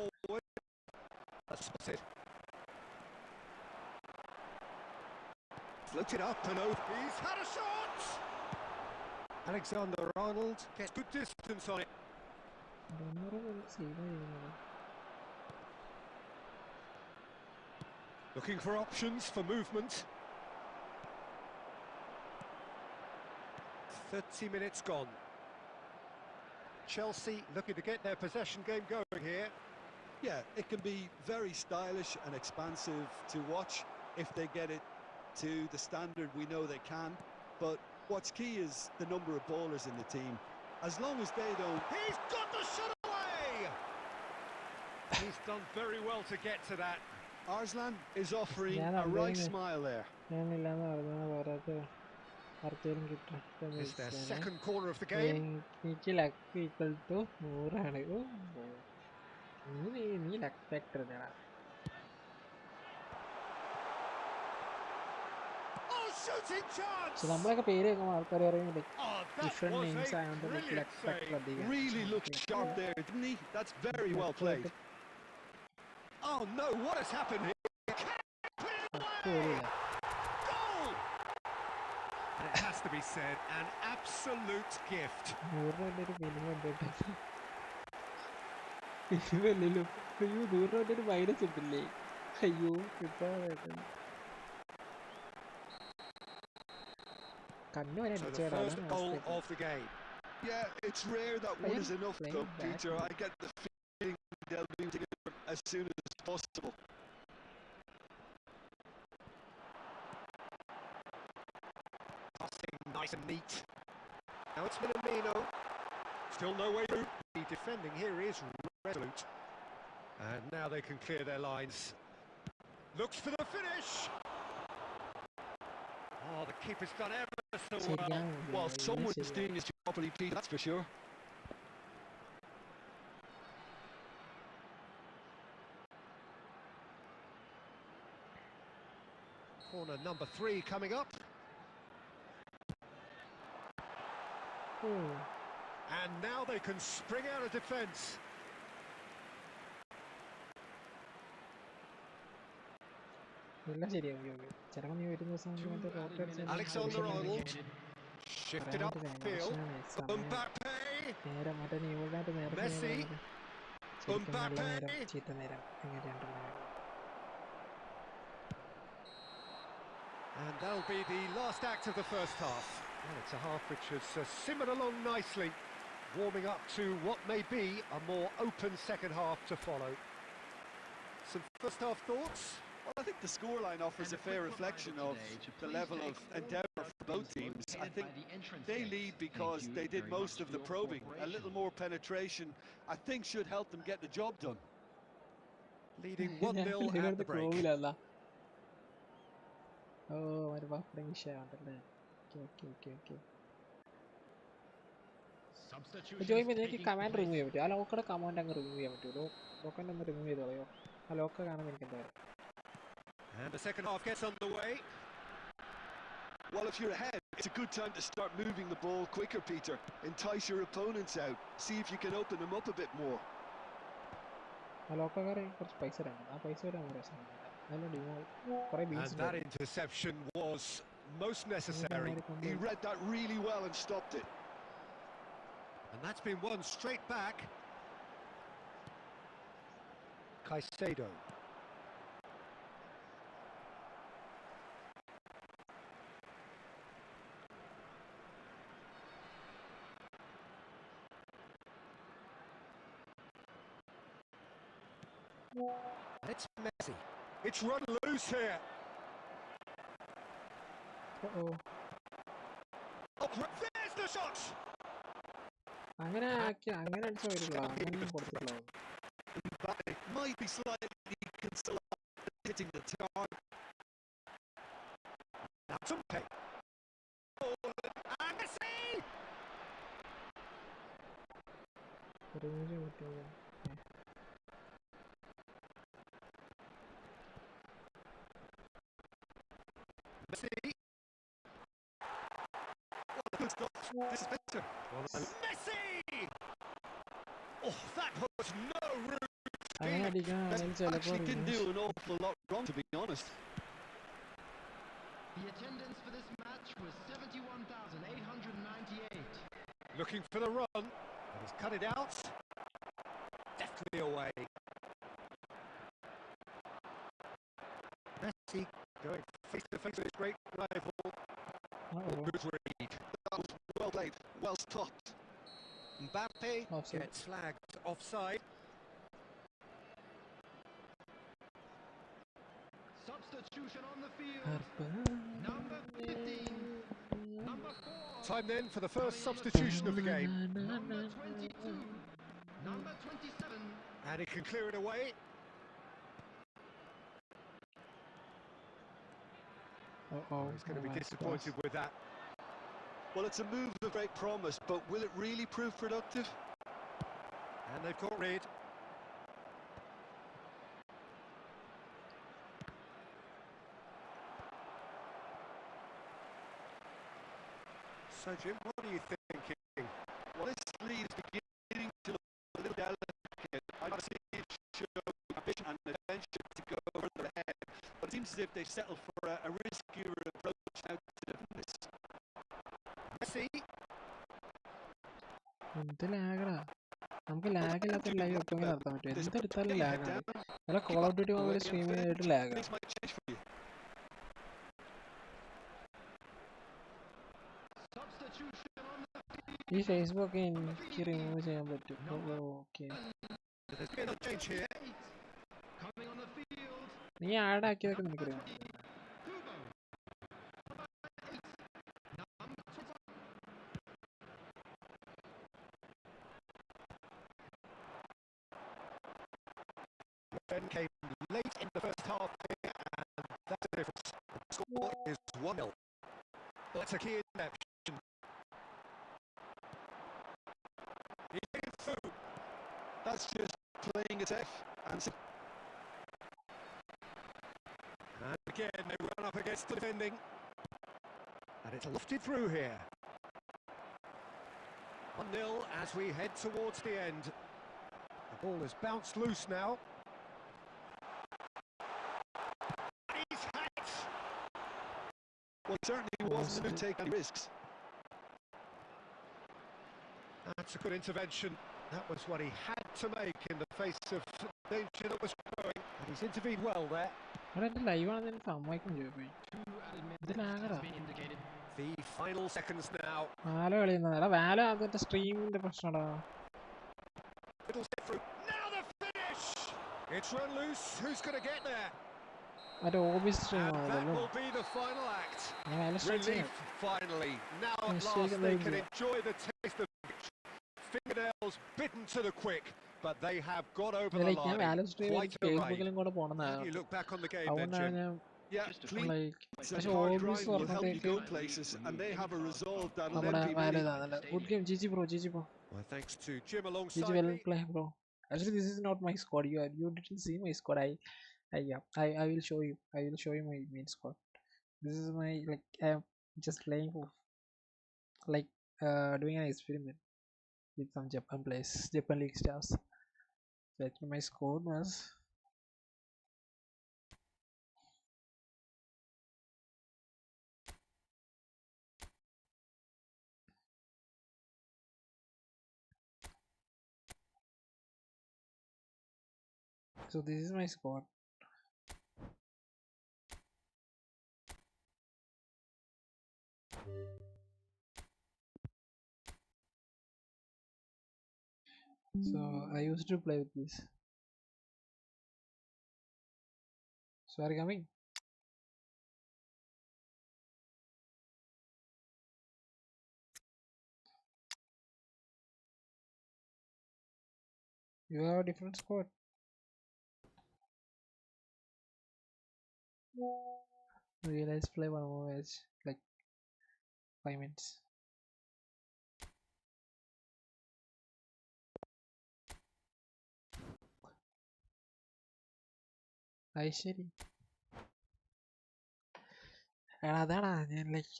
Floated up and over. He's had a shot! Alexander-Arnold gets good distance on it. Looking for options for movement. 30 minutes gone. Chelsea looking to get their possession game going here. Yeah, it can be very stylish and expansive to watch if they get it to the standard we know they can. But what's key is the number of ballers in the team. As long as they don't... He's got the shot away! He's done very well to get to that. Arslan is offering a right smile there. It's their second corner of the game. Oh, shooting chance! So നമ്മളൊക്കെ പേര് കേൾക്കുമ്പോൾ ആൾക്കാർ പറയും that different was names a ആയതുകൊണ്ട് brilliant spectre save. Really looked sharp there, didn't he? That's very well played. Oh no, what has happened here? Goal! And it has to be said, an absolute gift. So the first goal of the game. Yeah, it's rare that one is enough though, Peter. I get the feeling they'll be together as soon as possible. Passing nice and neat. Now it's Minamino. Still no way through. The defending here is resolute. And now they can clear their lines. Looks for the finish. Oh, the keeper's done ever so well. Well, someone's doing his job properly, Pete, that's for sure. Corner number 3 coming up. And now they can spring out of defence. Alexander-Arnold shifted upfield. Mbappe. Messi. Mbappe. And that'll be the last act of the first half. Well, it's a half which has simmered along nicely, warming up to what may be a more open second half to follow. Some first half thoughts? Well, I think the scoreline offers a fair reflection of the level of endeavour for both teams. I think they lead because they did most of the probing. A little more penetration, I think, should help them get the job done. Leading 1-0 at the break. Oh, my buffering share. Okay. Join me. Take command remove it. I'll look at command and remove it. Look and remove it. I'll look at And the second half gets underway. Well, if you're ahead, it's a good time to start moving the ball quicker, Peter. Entice your opponents out. See if you can open them up a bit more. And that interception was most necessary. He read that really well and stopped it. And that's been won straight back. Caicedo. It's Messi. It's run loose here. Uh-oh. Oh, there's the shot. I'm gonna It might be slightly concerned hitting the target. Now Mbappe. And Messi. Messi. Good stuff. This is better. Messi! Oh, that was no room. Actually didn't do an awful lot wrong, to be honest. The attendance for this match was 71,898. Looking for the run, and he's cut it out. Deftly away. Messi going face to face with his great rival. Good read. That was well played, well stopped. Mbappe Offside. gets flagged offside. Substitution on the field. Number 15. Number 4. Time then for the first substitution of the game. Number 22. Number 27. And he can clear it away. He's going to be disappointed with that. Well, it's a move of great promise, but will it really prove productive? And they've got rid. So, Jim, what are you thinking? Well, this lead is beginning to look a little delicate. I'd see it show ambition and attention to go further ahead, but it seems as if they've settled for a riskier approach now to defend this. Messi. എന്ത് ലാഗടാ, നമുക്ക് lag ഇല്ലാത്ത live എപ്പോൾ നടത്താൻ പറ്റും? എന്തെടുത്താലും ലാഗാണ്. അല്ല, call of duty mobile stream ചെയ്തിട്ട് ലാഗാണ്. Things might change for you. ഈ Facebook എനിക്ക് റിമൂവ് ചെയ്യാൻ പറ്റും. Okay, There's been a change here. Coming on the field. നീ ആഡ് ആക്കിയതൊക്കെ നിനക്കറിയാം. Ben came late in the first half here, and that's the difference. The score is 1-0. That's a key interception. He's getting through. That's just playing it safe and And again, they run up against the defending. And it's lofted through here. 1-0 as we head towards the end. The ball has bounced loose now. He's had. well, it certainly wasn't to take any risks. That's a good intervention. That was what he had to make in the face of danger that was growing. And he's intervened well there. അവിടെ എൻ്റെ ലൈവാണെന്ന് എനിക്ക് സമ്മതിക്കും ചെയ്തു. ഇത് ലാഗടാ. The final seconds now. വാല കളിയുന്നത്. എടാ, വാല അതിന്റെ സ്ട്രീമിന്റെ പ്രശ്നടാ. It'll step through. Now the finish! It's run loose. Who's going to get there? മറ്റേ ഓബി stream And that ആണല്ലോ. will be the final act. ഞാൻ വാല stream Relief, finally. Now at Yes, last taken they over. can enjoy the taste of victory. Fingernails bitten to the quick, but they have got over the ഞാൻ line. വാല stream Quite a ride. ഫേസ്ബുക്കിലും കൂടെ How പോണെന്നാണ്. do you look back on the game then, അതുകൊണ്ടാണ് Jim? ഞാൻ Yeah, clean like and പക്ഷെ hard ഓബീസ് grind will help you പറഞ്ഞപ്പോഴത്തേക്ക് go places, and they have a resolve that'll നമ്മുടെ envy വാല many. ഇതാണല്ലേ. Good game, GG bro, GG bro, Well, thanks to Jim GG alongside well me. Play bro. Actually, this is not my squad. You didn't see my squad. I will show you. I will show you my main squad. This is my, like, I'm just playing for, like, doing an experiment with some Japan players, Japan League stars. So actually my squad was so this is my squad. So I used to play with this. So are you coming? You have a different squad. Okay, let's play one more match, like 5 minutes. ശരി. എടാ, അതാടാ ഞാൻ like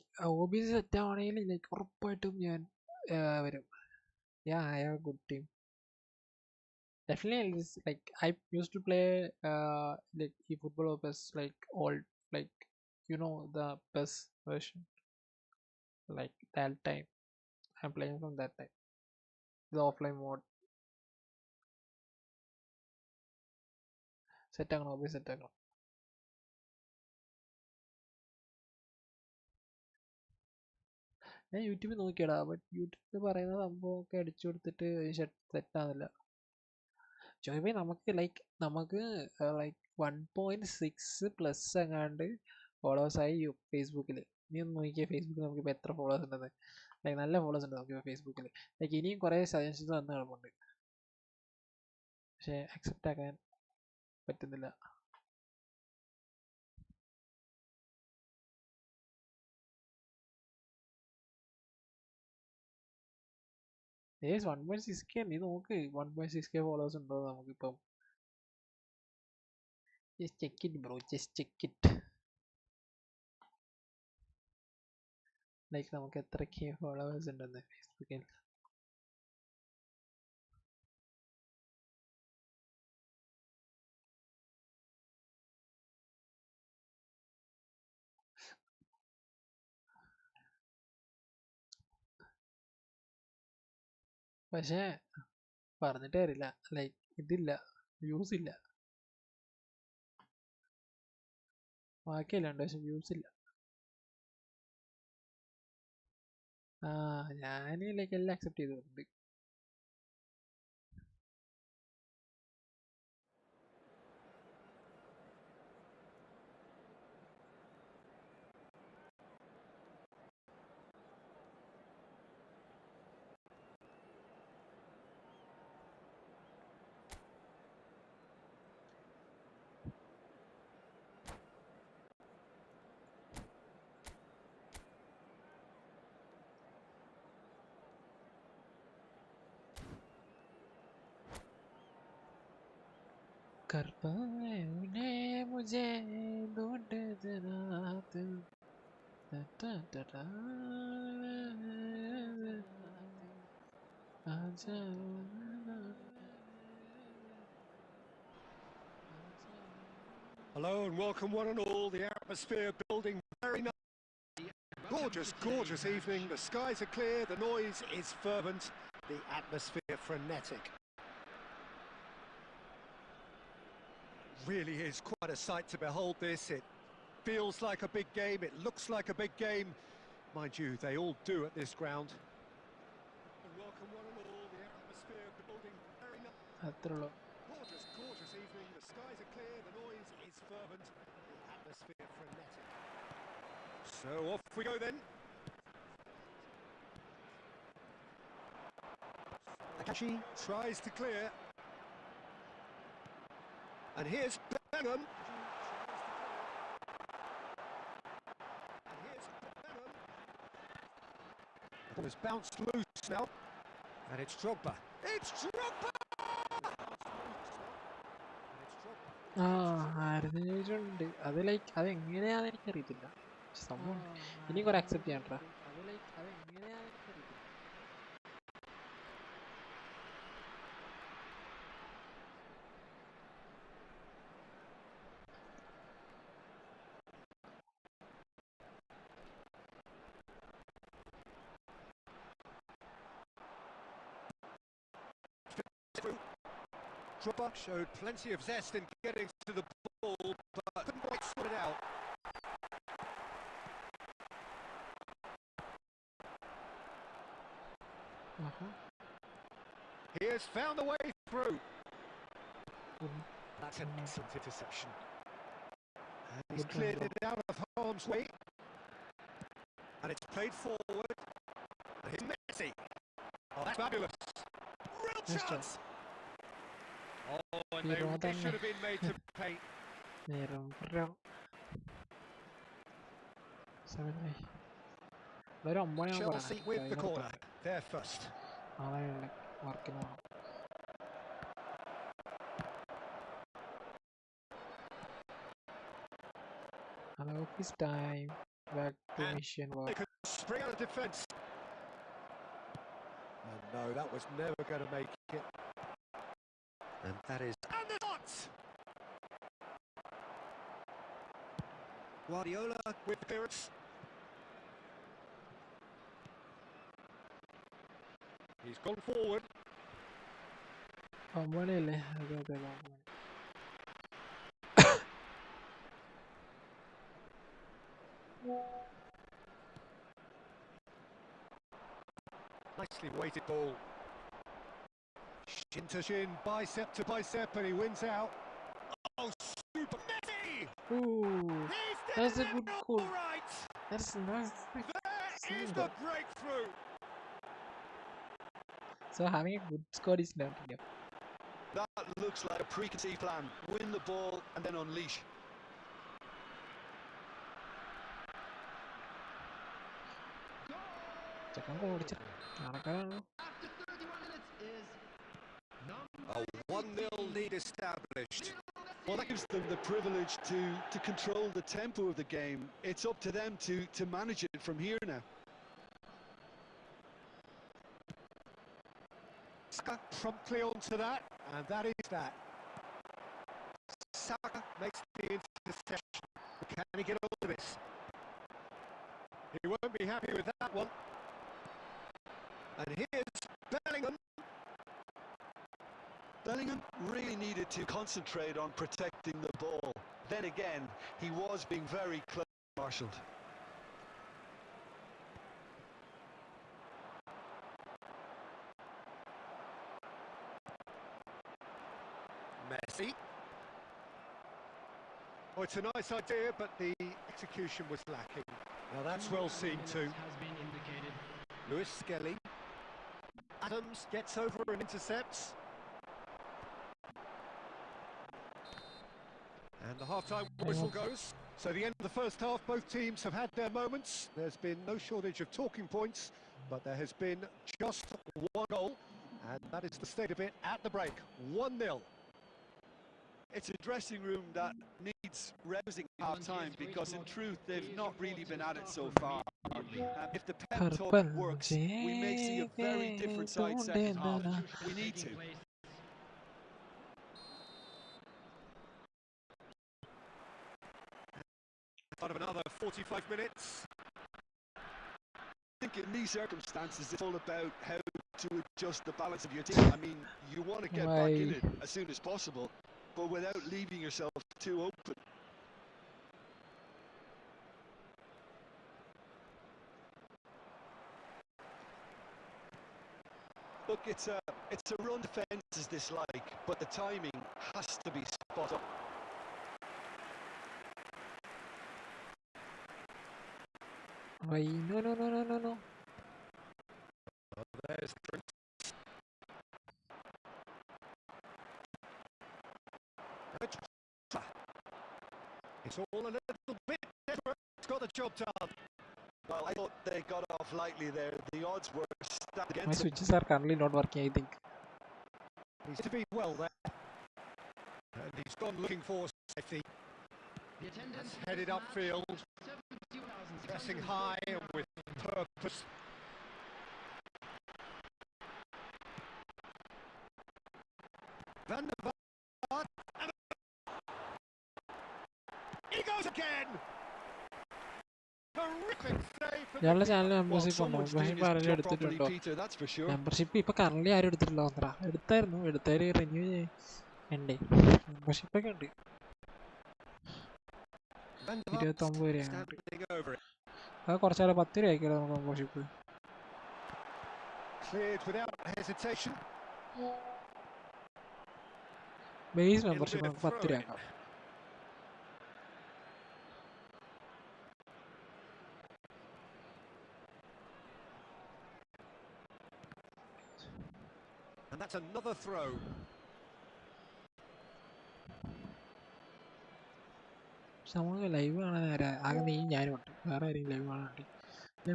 ഓബീസ് set ആവണമെങ്കിൽ like ഉറപ്പായിട്ടും ഞാൻ വരും. I have a good team. Definitely, like I used to play like eFootball like old, like you know the best version, like that time. I'm playing from that time. The offline mode. Set ആക്കണം, OB set ആക്കണം. ഞാൻ യൂട്യൂബിൽ നോക്കിയടാ, but യൂട്യൂബിൽ പറയുന്ന സംഭവമൊക്കെ അടിച്ചു കൊടുത്തിട്ട് set ആവുന്നില്ല. ജോയ് നമുക്ക് നമുക്ക് 1.6 പ്ലസ് എങ്ങാണ്ട് ഫോളോവേഴ്സായി ഫേസ്ബുക്കിൽ. നീ ഒന്ന് നോക്കിയാൽ ഫേസ്ബുക്കിൽ നമുക്കിപ്പോൾ എത്ര ഫോളോവേഴ്സ് ഉണ്ടെന്ന്. നല്ല ഫോളോവേഴ്സ് ഉണ്ട് നമുക്കിപ്പോൾ ഫേസ്ബുക്കിൽ. ഇനിയും കുറേ സജഷൻസ് വന്ന് കിടപ്പുണ്ട്, പക്ഷേ അക്സെപ്റ്റ് ആക്കാൻ പറ്റുന്നില്ല. ഏസ് 1.6K നീ നോക്ക്, 1.6K ഫോളോവേഴ്സ് ഉണ്ടോ നമുക്കിപ്പം. Just check it bro, just check it. നമുക്ക് എത്രയ്ക്ക് ഫോളോവേഴ്സ് ഉണ്ടെന്ന് ഫേസ്ബുക്കിൽ. പക്ഷേ പറഞ്ഞിട്ട് കാര്യമില്ല, ഇതില്ല, വ്യൂസ് ഇല്ല. ബാക്കിയല്ല ഉണ്ട്, പക്ഷെ വ്യൂസ് ഇല്ല. ഞാൻ എല്ലാം അക്സെപ്റ്റ് ചെയ്തിട്ടുണ്ട്. कर पाए उन्हें मुझे ढूंढ जरा तू, आजा. Hello and welcome one and all. The atmosphere building very nice. Gorgeous, gorgeous evening. The skies are clear, the noise is fervent, the atmosphere frenetic. Really is quite a sight to behold this. It feels like a big game, it looks like a big game. Mind you, they all do at this ground. And welcome one and all. The atmosphere building very nice. Gorgeous, gorgeous evening. The skies are clear, the noise is fervent, the atmosphere frenetic. So off we go then. Akashi tries to clear. And here's Benham. The ball has bounced loose now. And it's Drogba. It's Drogba! ആയിരുന്നു. അത് അതെങ്ങനെയാണെന്ന് എനിക്കറിയത്തില്ല, സംഭവം ഇനി കുറെ accept ചെയ്യാണ്ടാ. Drogba showed plenty of zest in getting to the ball, but couldn't quite sort it out. He has found a way through. That's an excellent interception. And he's cleared it out of harm's way. And it's played forward. And here's Messi. Oh, that's fabulous. Real chance. Oh, and they really should have been made to pay. Chelsea with the corner. They're first. Hello, it's time. Back to mission work. They could spring out of defence. And no, that was never going to make it. And that is... And the shots! Guardiola with clearance. He's gone forward. Company. Okay. Nicely weighted ball. Shin to shin, bicep to bicep, and he wins out. Oh, super Messi! Ooh, He's that's a done good it goal. all right. That's nice. There is the breakthrough. So having a good score is not enough. That looks like a preconceived plan. Win the ball and then unleash. Second goal. നടക്കാനാണല്ലോ. After 31 minutes is A 1-0 lead established. Well, that gives them the privilege to control the tempo of the game. It's up to them to manage it from here now. Saka promptly onto that, and that is that. Saka makes the interception. Can he get on to this? He won't be happy with that one. And here's Bellingham. Bellingham really needed to concentrate on protecting the ball. Then again, he was being very close marshalled. Messi. Oh, it's a nice idea, but the execution was lacking. Now that's well seen too. Has been indicated. Lewis Skelly. Adams gets over and intercepts. And the half-time whistle goes. So the end of the first half, both teams have had their moments. There's been no shortage of talking points, but there has been just one goal, and that is the state of it at the break. 1-0. It's a dressing room that needs rousing at half-time because in truth they've not really been at it so far. If the pep talk works, we may see a very different side second half. We need to. Out of another 45 minutes. I think in these circumstances it's all about how to adjust the balance of your team. I mean, you want to get back in it as soon as possible, but without leaving yourself too open. Look, it's a run defence is dislike, but the timing has to be spot on. Why? No. Oh, there's it's all a little bit different. It's got the job done. Well, I thought they got off lightly there. The odds were stacked My against them. switches are currently not working, I think. He's to be well there. And he's gone looking for safety. the attendance. That's headed upfield, pressing high and with purpose. Van der Vaart. He goes again! Terrific save for ഇയാളുടെ channel Well, membership ഉണ്ടോ? someone's doing membership his ആരെങ്കിലും job എടുത്തിട്ടുണ്ടോ? properly, Peter, that's for sure. Membership ഇപ്പൊ current ആരും എടുത്തിട്ടില്ല തോന്നറ. എടുത്തായിരുന്നു, എടുത്തവര് renew ഉണ്ട്. Membership ഒക്കെ ഉണ്ട്. Van der Vaart 29 രൂപയാണ്. standing over it. അത് കുറച്ചാല് 10 രൂപയ്ക്കുള്ള നമുക്ക് membership. Cleared without hesitation. Base membership നമുക്ക് 10 രൂപയാക്കാം. And that's another throw. നമുക്ക് ലൈവ് കാണാൻ ആകെ നീ ഞാനും ഉണ്ട്. വേറെ ആരെയും ലൈവ് കാണാണ്ട്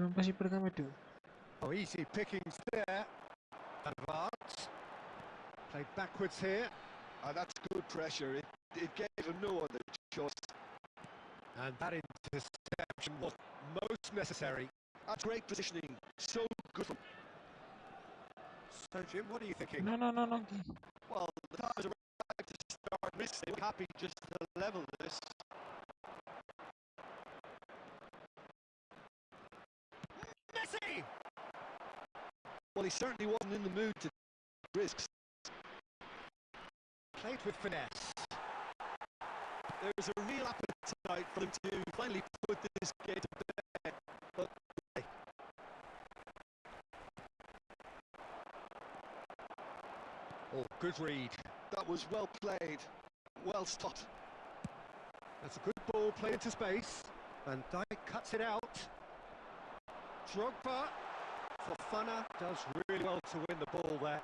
മെമ്പർഷിപ്പ് എടുക്കാൻ പറ്റുമോ? Oh, easy pickings there. Van der Vaart. Played backwards here. That's good pressure. It gave him no other choice. And that interception was most necessary. That's great positioning. So good from... So, Jim, what are you thinking? No. Well, the time is arrived to start missing. Happy just to level this. he certainly wasn't in the mood to take risks. Played with finesse. There's a real appetite for him to finally put this game to bed. But Oh, good read. that was well played, well stopped. That's a good ball played into space. Van Dijk cuts it out. Drogba. Fofana does really well to win the ball there.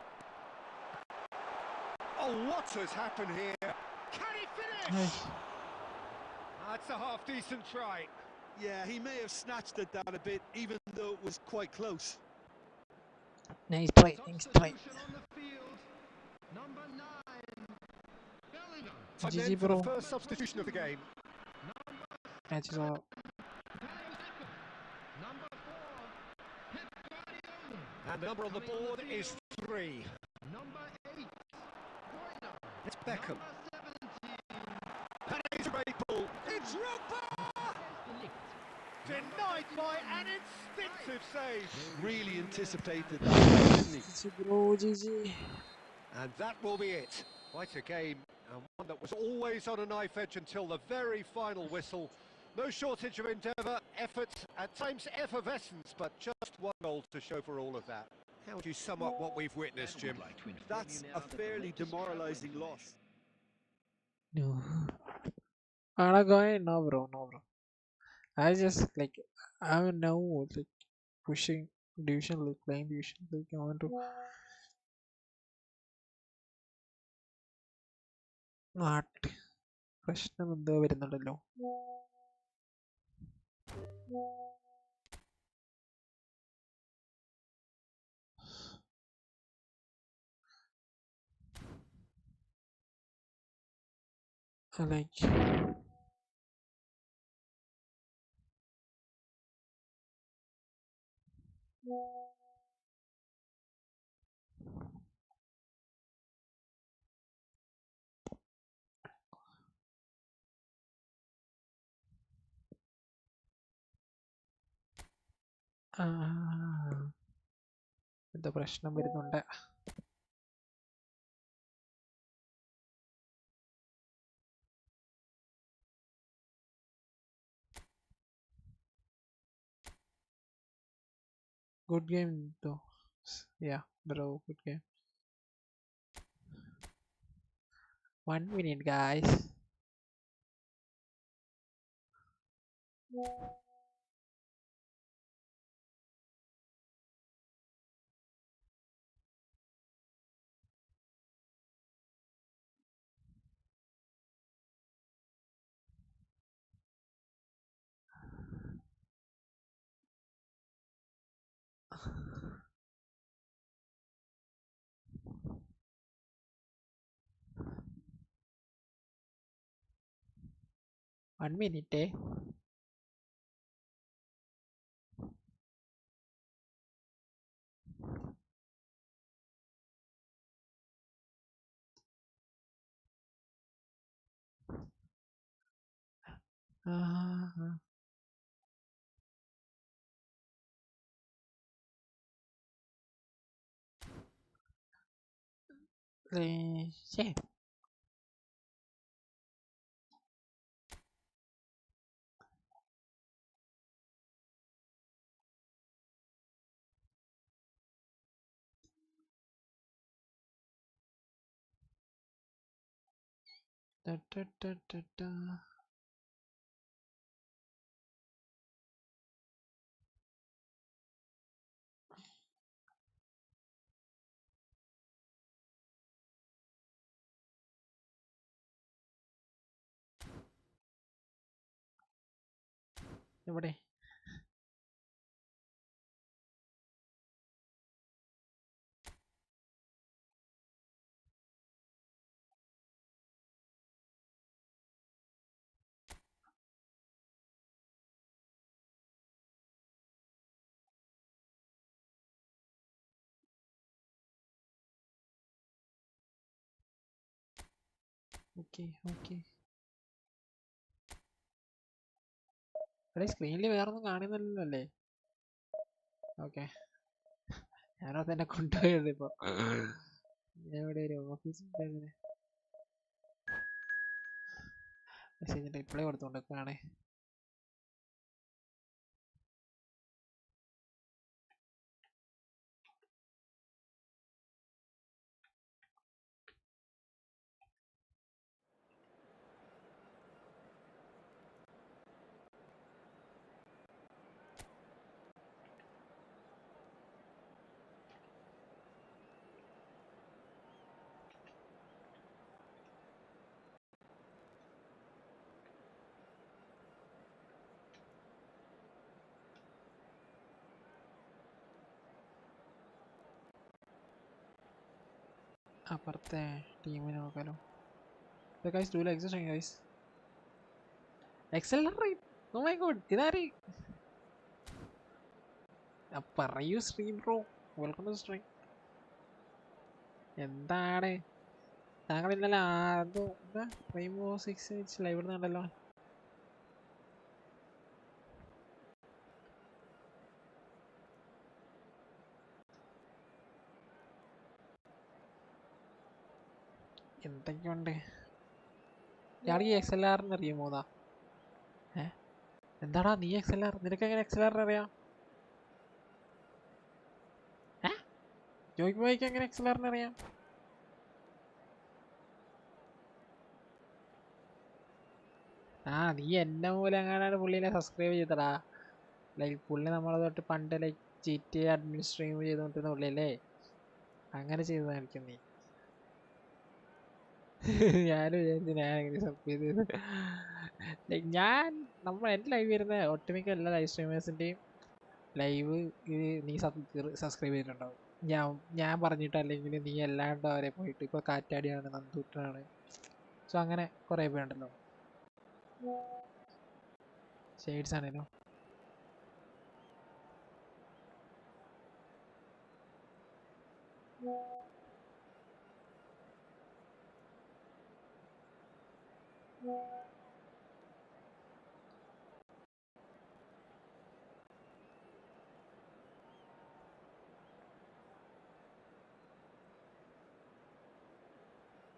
Oh, what has happened here? Can he finish? That's a half-decent try. Yeah, he may have snatched it down a bit, even though it was quite close. Nice play, nice play. Substitution on the field. Number 9. Bellingham. Time GG, then for the bro. first substitution of the game. Match is all. Number 4. Pep Guardiola. And the number on the board is 3. Number 8. Boyner. It's Beckham. Number 17. And it's a great ball. It's Drogba! Denied by an instinctive save. Really anticipated that, didn't he? GG, bro, GG. And that will be it. Quite a game, and one that was always on a knife edge until the very final whistle. No shortage of endeavour, effort, at times effervescence, but just one goal to show for all of that. How would you sum up what we've witnessed, Jim? That's a fairly demoralising loss. No. I'm not going. No, bro, no, bro. I just like I'm now like pushing division league, playing division league. I want to. പ്രശ്നം എന്തോ വരുന്നുണ്ടല്ലോ. Like എന്തോ പ്രശ്നം വരുന്നുണ്ട്. Good game though. Yeah, bro, good game. 1 minute, guys. One minute, eh? Yeah. Da, da, da, da, da. എവിടെ? Okay okay. ഇവിടെ സ്ക്രീനിൽ വേറൊന്നും കാണുന്നില്ലല്ലോ അല്ലേ? ഓക്കെ. ഞാനോ തന്നെ കൊണ്ടുപോയത് ഇപ്പൊ എവിടെ ഒരു ഓഫീസ് മെസ്സേജ് റിപ്ലൈ കൊടുത്തോണ്ടിരിക്കുകയാണേ. അപ്പുറത്തെ ടീമിനെ നോക്കാലോ. Guys do like stream guys. Accelerate. Oh my god, ഇതാര്? പറയൂ stream bro, welcome to stream. എന്താണ് താങ്കൾ ഇന്നലെ എന്താ റെയിൻബോ 6 ലൈവ് ഇടുന്നുണ്ടല്ലോ? എന്തൊക്കെയുണ്ട്? ഇയാൾക്ക് ഈ XLR അറിയുമോ? എന്താടാ നീ XLR? നിനക്ക് എങ്ങനെ XLR അറിയാം? ജോയ്ക്ക് ബോയ്ക്ക് എങ്ങനെ XLR അറിയാം? നീ എന്നെ മൂലം എങ്ങാനാണ് പുള്ളിനെ സബ്സ്ക്രൈബ് ചെയ്തടാ. ലൈക്ക് പുള്ളി നമ്മളെ തൊട്ട് പണ്ട് ലൈക്ക് GTA അഡ്മിനിസ്ട്രേറ്റ് ചെയ്തോണ്ടിരുന്ന പുള്ളിയല്ലേ, അങ്ങനെ ചെയ്ത് കാണിക്കും നീ. ഞാനും വിചാരിച്ചു ഞാൻ എങ്ങനെ സബ് ചെയ്ത്. ലൈക്ക് എൻ്റെ ലൈവ് വരുന്ന ഒട്ടുമിക്ക എല്ലാ ലൈവ് സ്ട്രീമേഴ്സിൻ്റെയും ലൈവ് നീ സബ്സ്ക്രൈബ് ചെയ്തിട്ടുണ്ടാവും. ഞാൻ പറഞ്ഞിട്ട്, അല്ലെങ്കിൽ നീ അല്ലാണ്ട് അവരെ പോയിട്ട് ഇപ്പൊ കാറ്റാടിയാണ്, നന്ദൂട്ടനാണ്, സോ അങ്ങനെ കുറെ പേരുണ്ടല്ലോ. ഷെയ്ഡ്സ് ആണേലോ.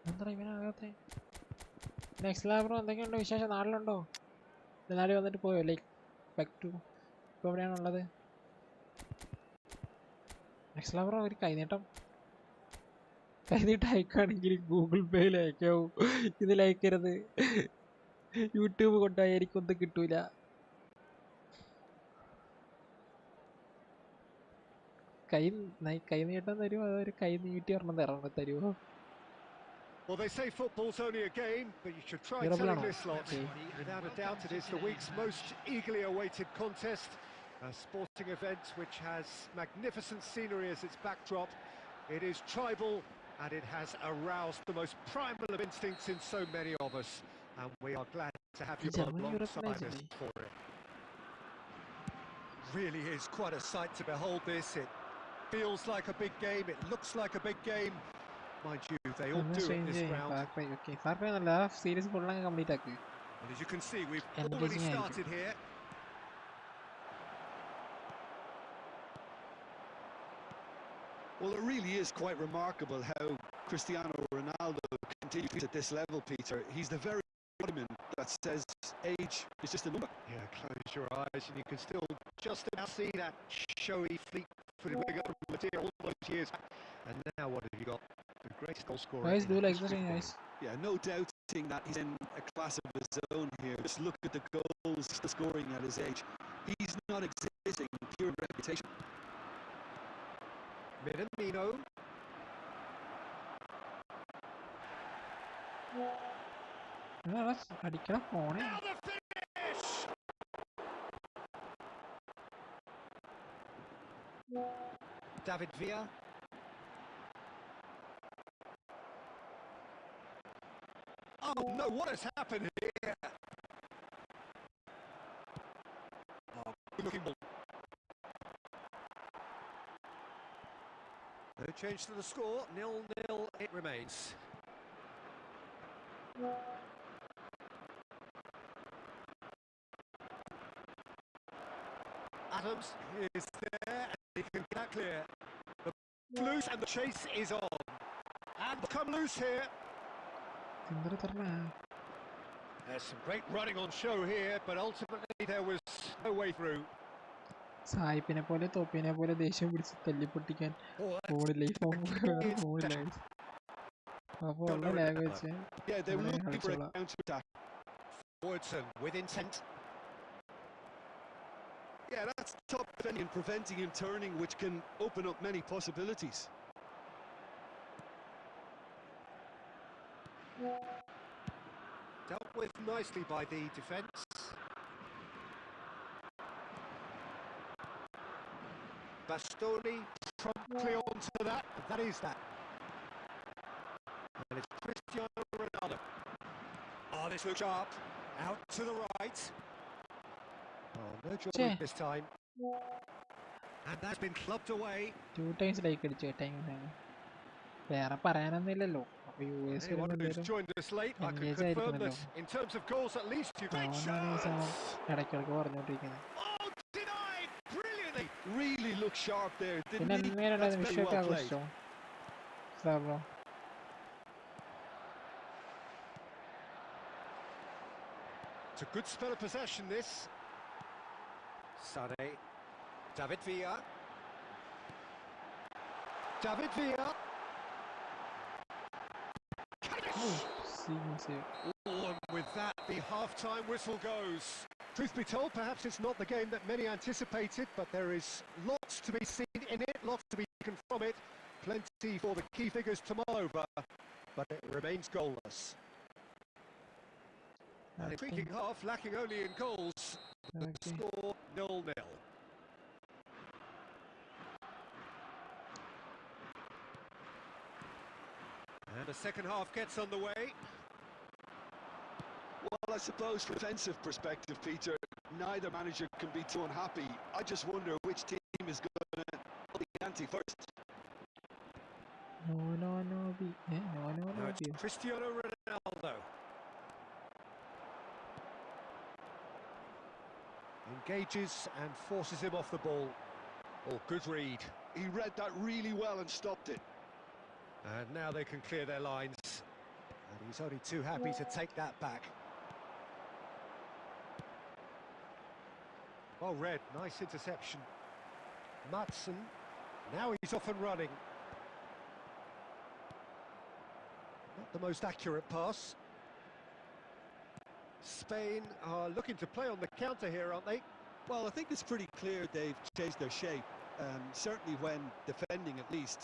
എന്താ ഇവനാകത്തെ? നെക്സ്റ്റ് ലാബ്രോ എന്തൊക്കെയുണ്ട് വിശേഷം? നാട്ടിലുണ്ടോ? നാട്ടിൽ വന്നിട്ട് പോയോ? ലൈക്ക് ബാക്ക് ടു ഇപ്പോൾ എവിടെയാണുള്ളത്? നെക്സ്റ്റ് ലാബ്രോ ഒരു കൈനീട്ടം അയക്കുകയാണെങ്കിൽ ഗൂഗിൾ പേയിൽ അയക്കാവും. ഇതിൽ അയക്കരുത്, യൂട്യൂബ് കൊണ്ടായി എനിക്കൊന്നും കിട്ടൂല. കൈ നീട്ടം തരുമോ? അതൊരു കൈ നീട്ടി ഒരെണ്ണം തരുമോ? Well, they say football's only a game, but you should try telling this lot. Without a doubt, it is the week's most eagerly awaited contest. A sporting event which has magnificent scenery as its backdrop. It is tribal, and it has aroused the most primal of instincts in so many of us. And we are glad to have you alongside us for it. Really is quite a sight to behold this. It feels like a big game, it looks like a big game. Mind you, they all do it this round. series complete. And as you can see, we've already started here. Well, it really is quite remarkable how Cristiano Ronaldo continues at this level, Peter. He's the very embodiment that says age is just a number. Yeah, close your eyes and you can still just about see that showy, fleet-footed material all those years. And now what have you got? The greatest goal scorer. Guys, do like this thing, guys. Yeah, no doubting that he's in a class of his own here. Just look at the goals he's scoring at his age. He's not existing in pure reputation. Minamino. അടിക്കണം ഫോണേ. David Villa. Oh no, what has happened here? Oh, good looking ball. No change to the score, 0-0 it remains. Adams is there, and he can get that clear. The loose and the chase is on. And come loose here. There's some great running on show here, but ultimately there was no way through. സായിപ്പിനെ പോലെ തോപ്പിനെ പോലെ ദേഷ്യം പിടിച്ച് തല്ലിപ്പൊട്ടിക്കാൻ ഫോണില്ല ഈ ഫോണില്ല അപ്പോൾ ഉള്ള lag വെച്ച് കളിച്ചോളാം. With intent. Yeah, that's top defending and preventing him turning, which can open up many possibilities. Dealt with nicely by the defence. Bastoni promptly onto that. That is that. And it's Cristiano Ronaldo. Oh, this looks sharp. Out to the right. Oh, no joy this time. And that's been clubbed away. 2 times like അടിച്ചു time വേറെ പറയാനൊന്നുമില്ലല്ലോ. അപ്പോൾ Anyone who's joined us late, I can confirm that in terms of goals at least you've got ഇടയ്ക്കിടയ്ക്ക് പറഞ്ഞുകൊണ്ടിരിക്കുന്നത്. Oh, denied brilliantly. Really looked sharp there, didn't പിന്നെ he? എങ്ങനെയുണ്ടായിരുന്നു വിഷയമൊക്കെ ആഘോഷിച്ചോ സാറോ? It's a good spell of possession, this. Sané. David Villa. David Villa. Oh, and with that, the half-time whistle goes. Truth be told, perhaps it's not the game that many anticipated, but there is lots to be seen in it, lots to be taken from it. Plenty for the key figures to mull over, but it remains goalless. And the intriguing half, lacking only in goals, the score 0-0. And the second half gets underway. Well, I suppose from a defensive perspective, Peter, neither manager can be too unhappy. I just wonder which team is going to pull the ante first. No, It's Cristiano Ronaldo. Engages and forces him off the ball. Oh, good read. He read that really well and stopped it. And now they can clear their lines. And he's only too happy to take that back. Well read, nice interception. Matson, now he's off and running. Not the most accurate pass. Spain are looking to play on the counter here, aren't they? Well, I think it's pretty clear they've changed their shape, certainly when defending at least,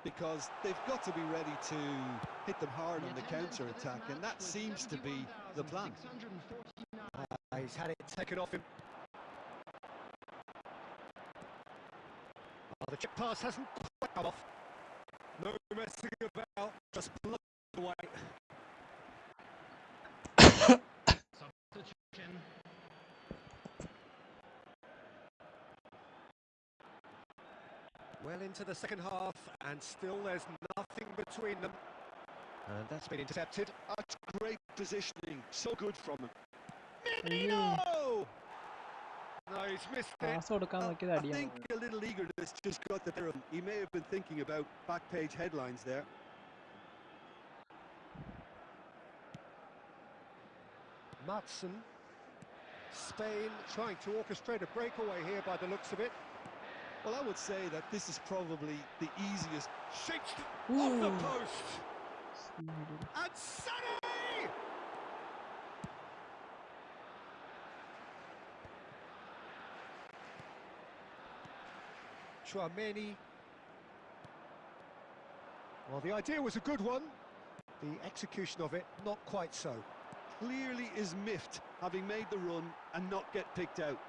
because they've got to be ready to hit them hard on the counter-attack, and that seems to be the plan. He's had it taken off him. Oh, the chip pass hasn't quite come off. No messing about, just blown away. Well into the second half, and still there's nothing between them. And that's been intercepted. That's great positioning, so good from him. Menino! No, he's missed it. I think a little eagerness just got the better of him. He may have been thinking about back page headlines there. Matson. Spain trying to orchestrate a breakaway here by the looks of it. Well, I would say that this is probably the easiest. Shaped off the post. And Sané! Chouameni. Well, the idea was a good one. The execution of it, not quite so. Clearly is miffed, having made the run and not get picked out.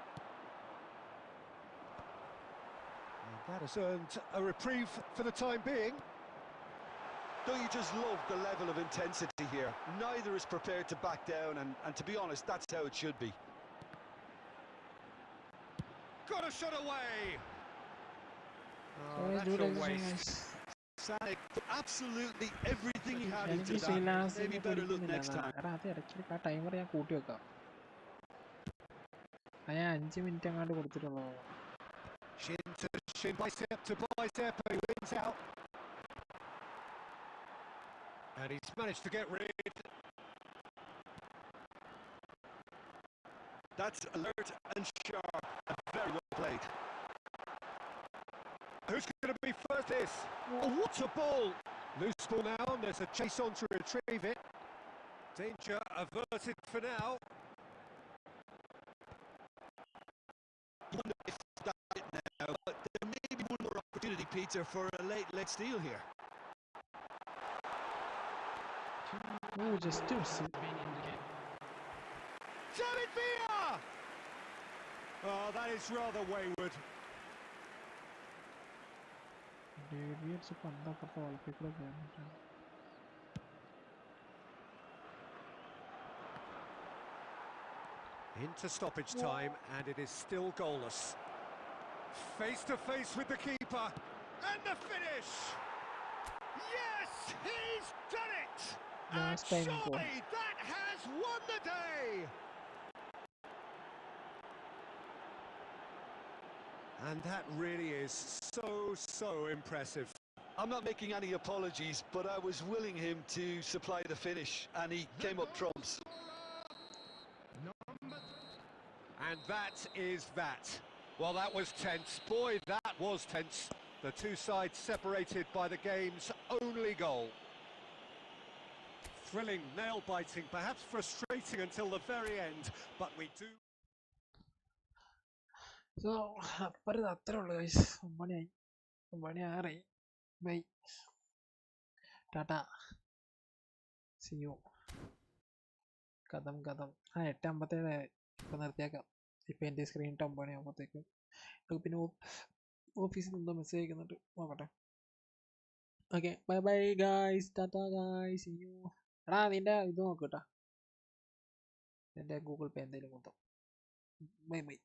And that has earned a reprieve for the time being. Don't you just love the level of intensity here? Neither is prepared to back down, and to be honest, that's how it should be. Got a shot away! Oh, Guys, that's do a like waste. Sané put absolutely everything he had into that. Maybe better look next time. ആ timer ഞാൻ കൂട്ടി വെക്കാം. ഞാൻ 5 minute അങ്ങോട്ട് കൊടുത്തിട്ടുള്ളൂ. Shin to shin, bicep to bicep, and he wins out. And he's managed to get rid. That's alert and sharp and very well played. Who's going to be first this? Oh, what a ball! Loose ball now, and there's a chase on to retrieve it. Danger averted for now. I wonder if that's it now, but there may be one more opportunity, Peter, for a late steal here. Oh, just to see. David Villa! Oh, that is rather wayward. Into stoppage time, and it is still goalless. Face to face with the keeper, and the finish! Yes, he's done it! Last And time goal. surely that has won the day! And that really is so impressive. I'm not making any apologies, but I was willing him to supply the finish, and he came up trumps. And that is that. Well, that was tense. Boy, that was tense. The two sides separated by the game's only goal. Thrilling, nail-biting, perhaps frustrating until the very end, but we do... So, അപ്പോൾ ഇത് അത്രേ ഉള്ളൂ guys. 9 bye tata see you കഥം 8:57 ഇപ്പം നിർത്തിയേക്കാം. ഇപ്പം എൻ്റെ screen 9 ആകുമ്പോഴത്തേക്കും പിന്നെ ഓഫീസിൽ നിന്നോ മെസ്സേജ് അയക്കുന്നുണ്ട്, നോക്കട്ടെ. Okay, bye bye guys, tata guys, see you. എടാ നിൻ്റെ ഇത് നോക്കട്ടാ, എൻ്റെ ഗൂഗിൾ പേ എന്തെങ്കിലും മൊത്തം. Bye bye.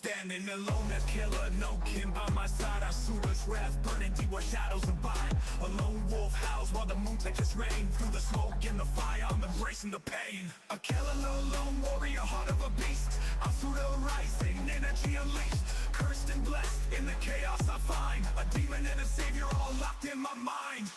Standing alone, a killer, no kin by my side. I Asura's wrath burning deep where shadows abide. A lone wolf howls while the moon touches rain. Through the smoke and the fire, I'm embracing the pain. A killer, no lone warrior, heart of a beast. Asura rising, energy unleashed. Cursed and blessed, in the chaos I find a demon and a savior all locked in my mind.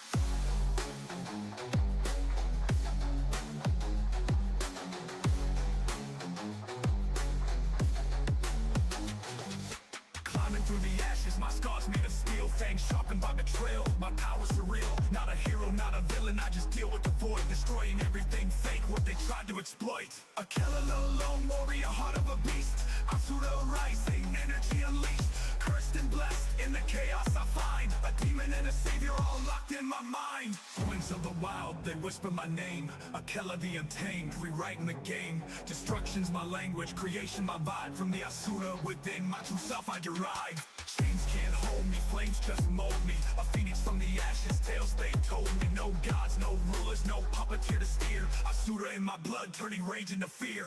Through the ashes, my scars made of steel, fangs sharpened by betrayal. My power's surreal, not a hero, not a villain. I just deal with the void, destroying everything fake, what they tried to exploit. A killer, no lone warrior, heart of a beast. Asura rising, energy unleashed. Cursed and blessed, in the chaos I find a demon and a savior all locked in my mind. Winds of the wild, they whisper my name. A killer, the untamed, rewriting the game. Destruction's my language, creation my vibe. From the Asura within, my true self I derive. Chains can't hold me, flames just mold me. A phoenix from the ashes, tales they told me. No gods, no rulers, no puppeteer to steer. Asura in my blood, turning rage into fear.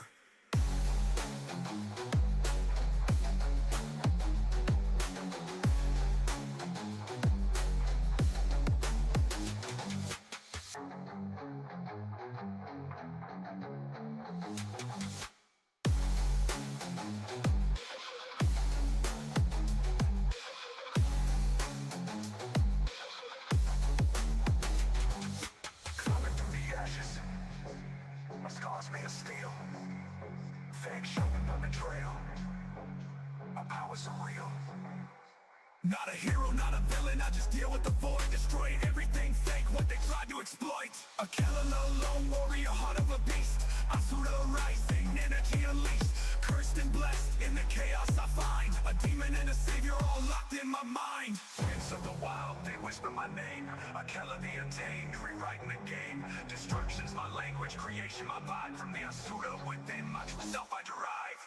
My scars made of steel, fangs sharpened by betrayal. My power's surreal. Not a hero, not a villain, I just deal with the void, destroying everything fake, what they tried to exploit. A killer, no lone warrior, heart of a beast. Asura rising, energy unleashed. Cursed and blessed, in the chaos I find a demon and a savior all locked in my mind. Winds of the wild, they whisper my name. A killer, the untamed, rewriting the game. Destruction's my language, creation my vibe. From the Asura within, my true self I derive.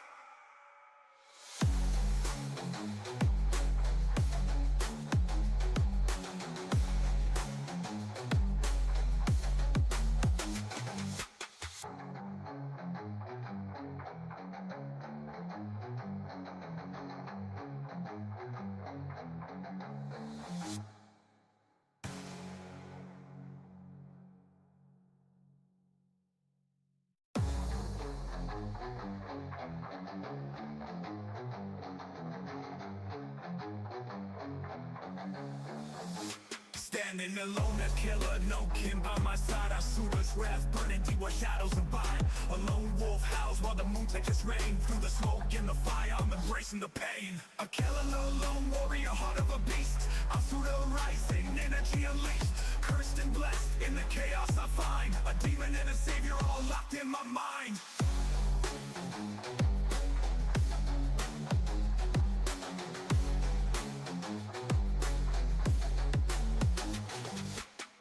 standing alone, a killer, no kin by my side. Asura's wrath burning deep where shadows abide. A lone wolf howls while the moon takes rain. Through the smoke and the fire, I'm embracing the pain. A killer, lone warrior, heart of a beast. Asura rising, energy unleashed. Cursed and blessed, in the chaos I find a demon and a savior all locked in my mind.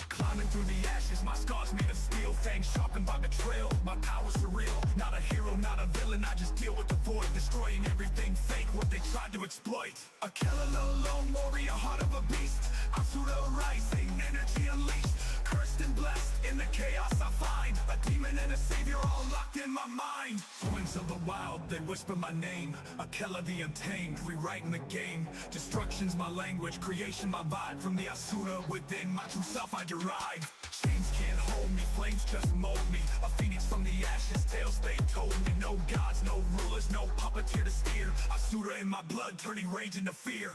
Climbing through the ashes, my scars made of steel. Fangs sharpened by betrayal, my power's surreal. Not a hero, not a villain, I just deal with the void. Destroying everything fake, what they tried to exploit. A killer, lone warrior, heart of a beast. Asura rising, energy unleashed. Cursed and blessed, in the chaos I find a demon and a savior all locked in my mind. Winds of the wild, they whisper my name. A killer, the untamed, rewriting the game. Destruction's my language, creation my vibe. From the Asura within, my true self I derive. Chains can't hold me, flames just mold me. A phoenix from the ashes, tales they told me. No gods, no rulers, no puppeteer to steer. Asura in my blood, turning rage into fear.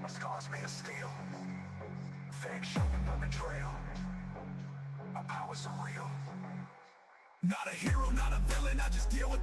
My scars made of steel, fangs sharpened by betrayal. My power's surreal. Not a hero, not a villain, I just deal with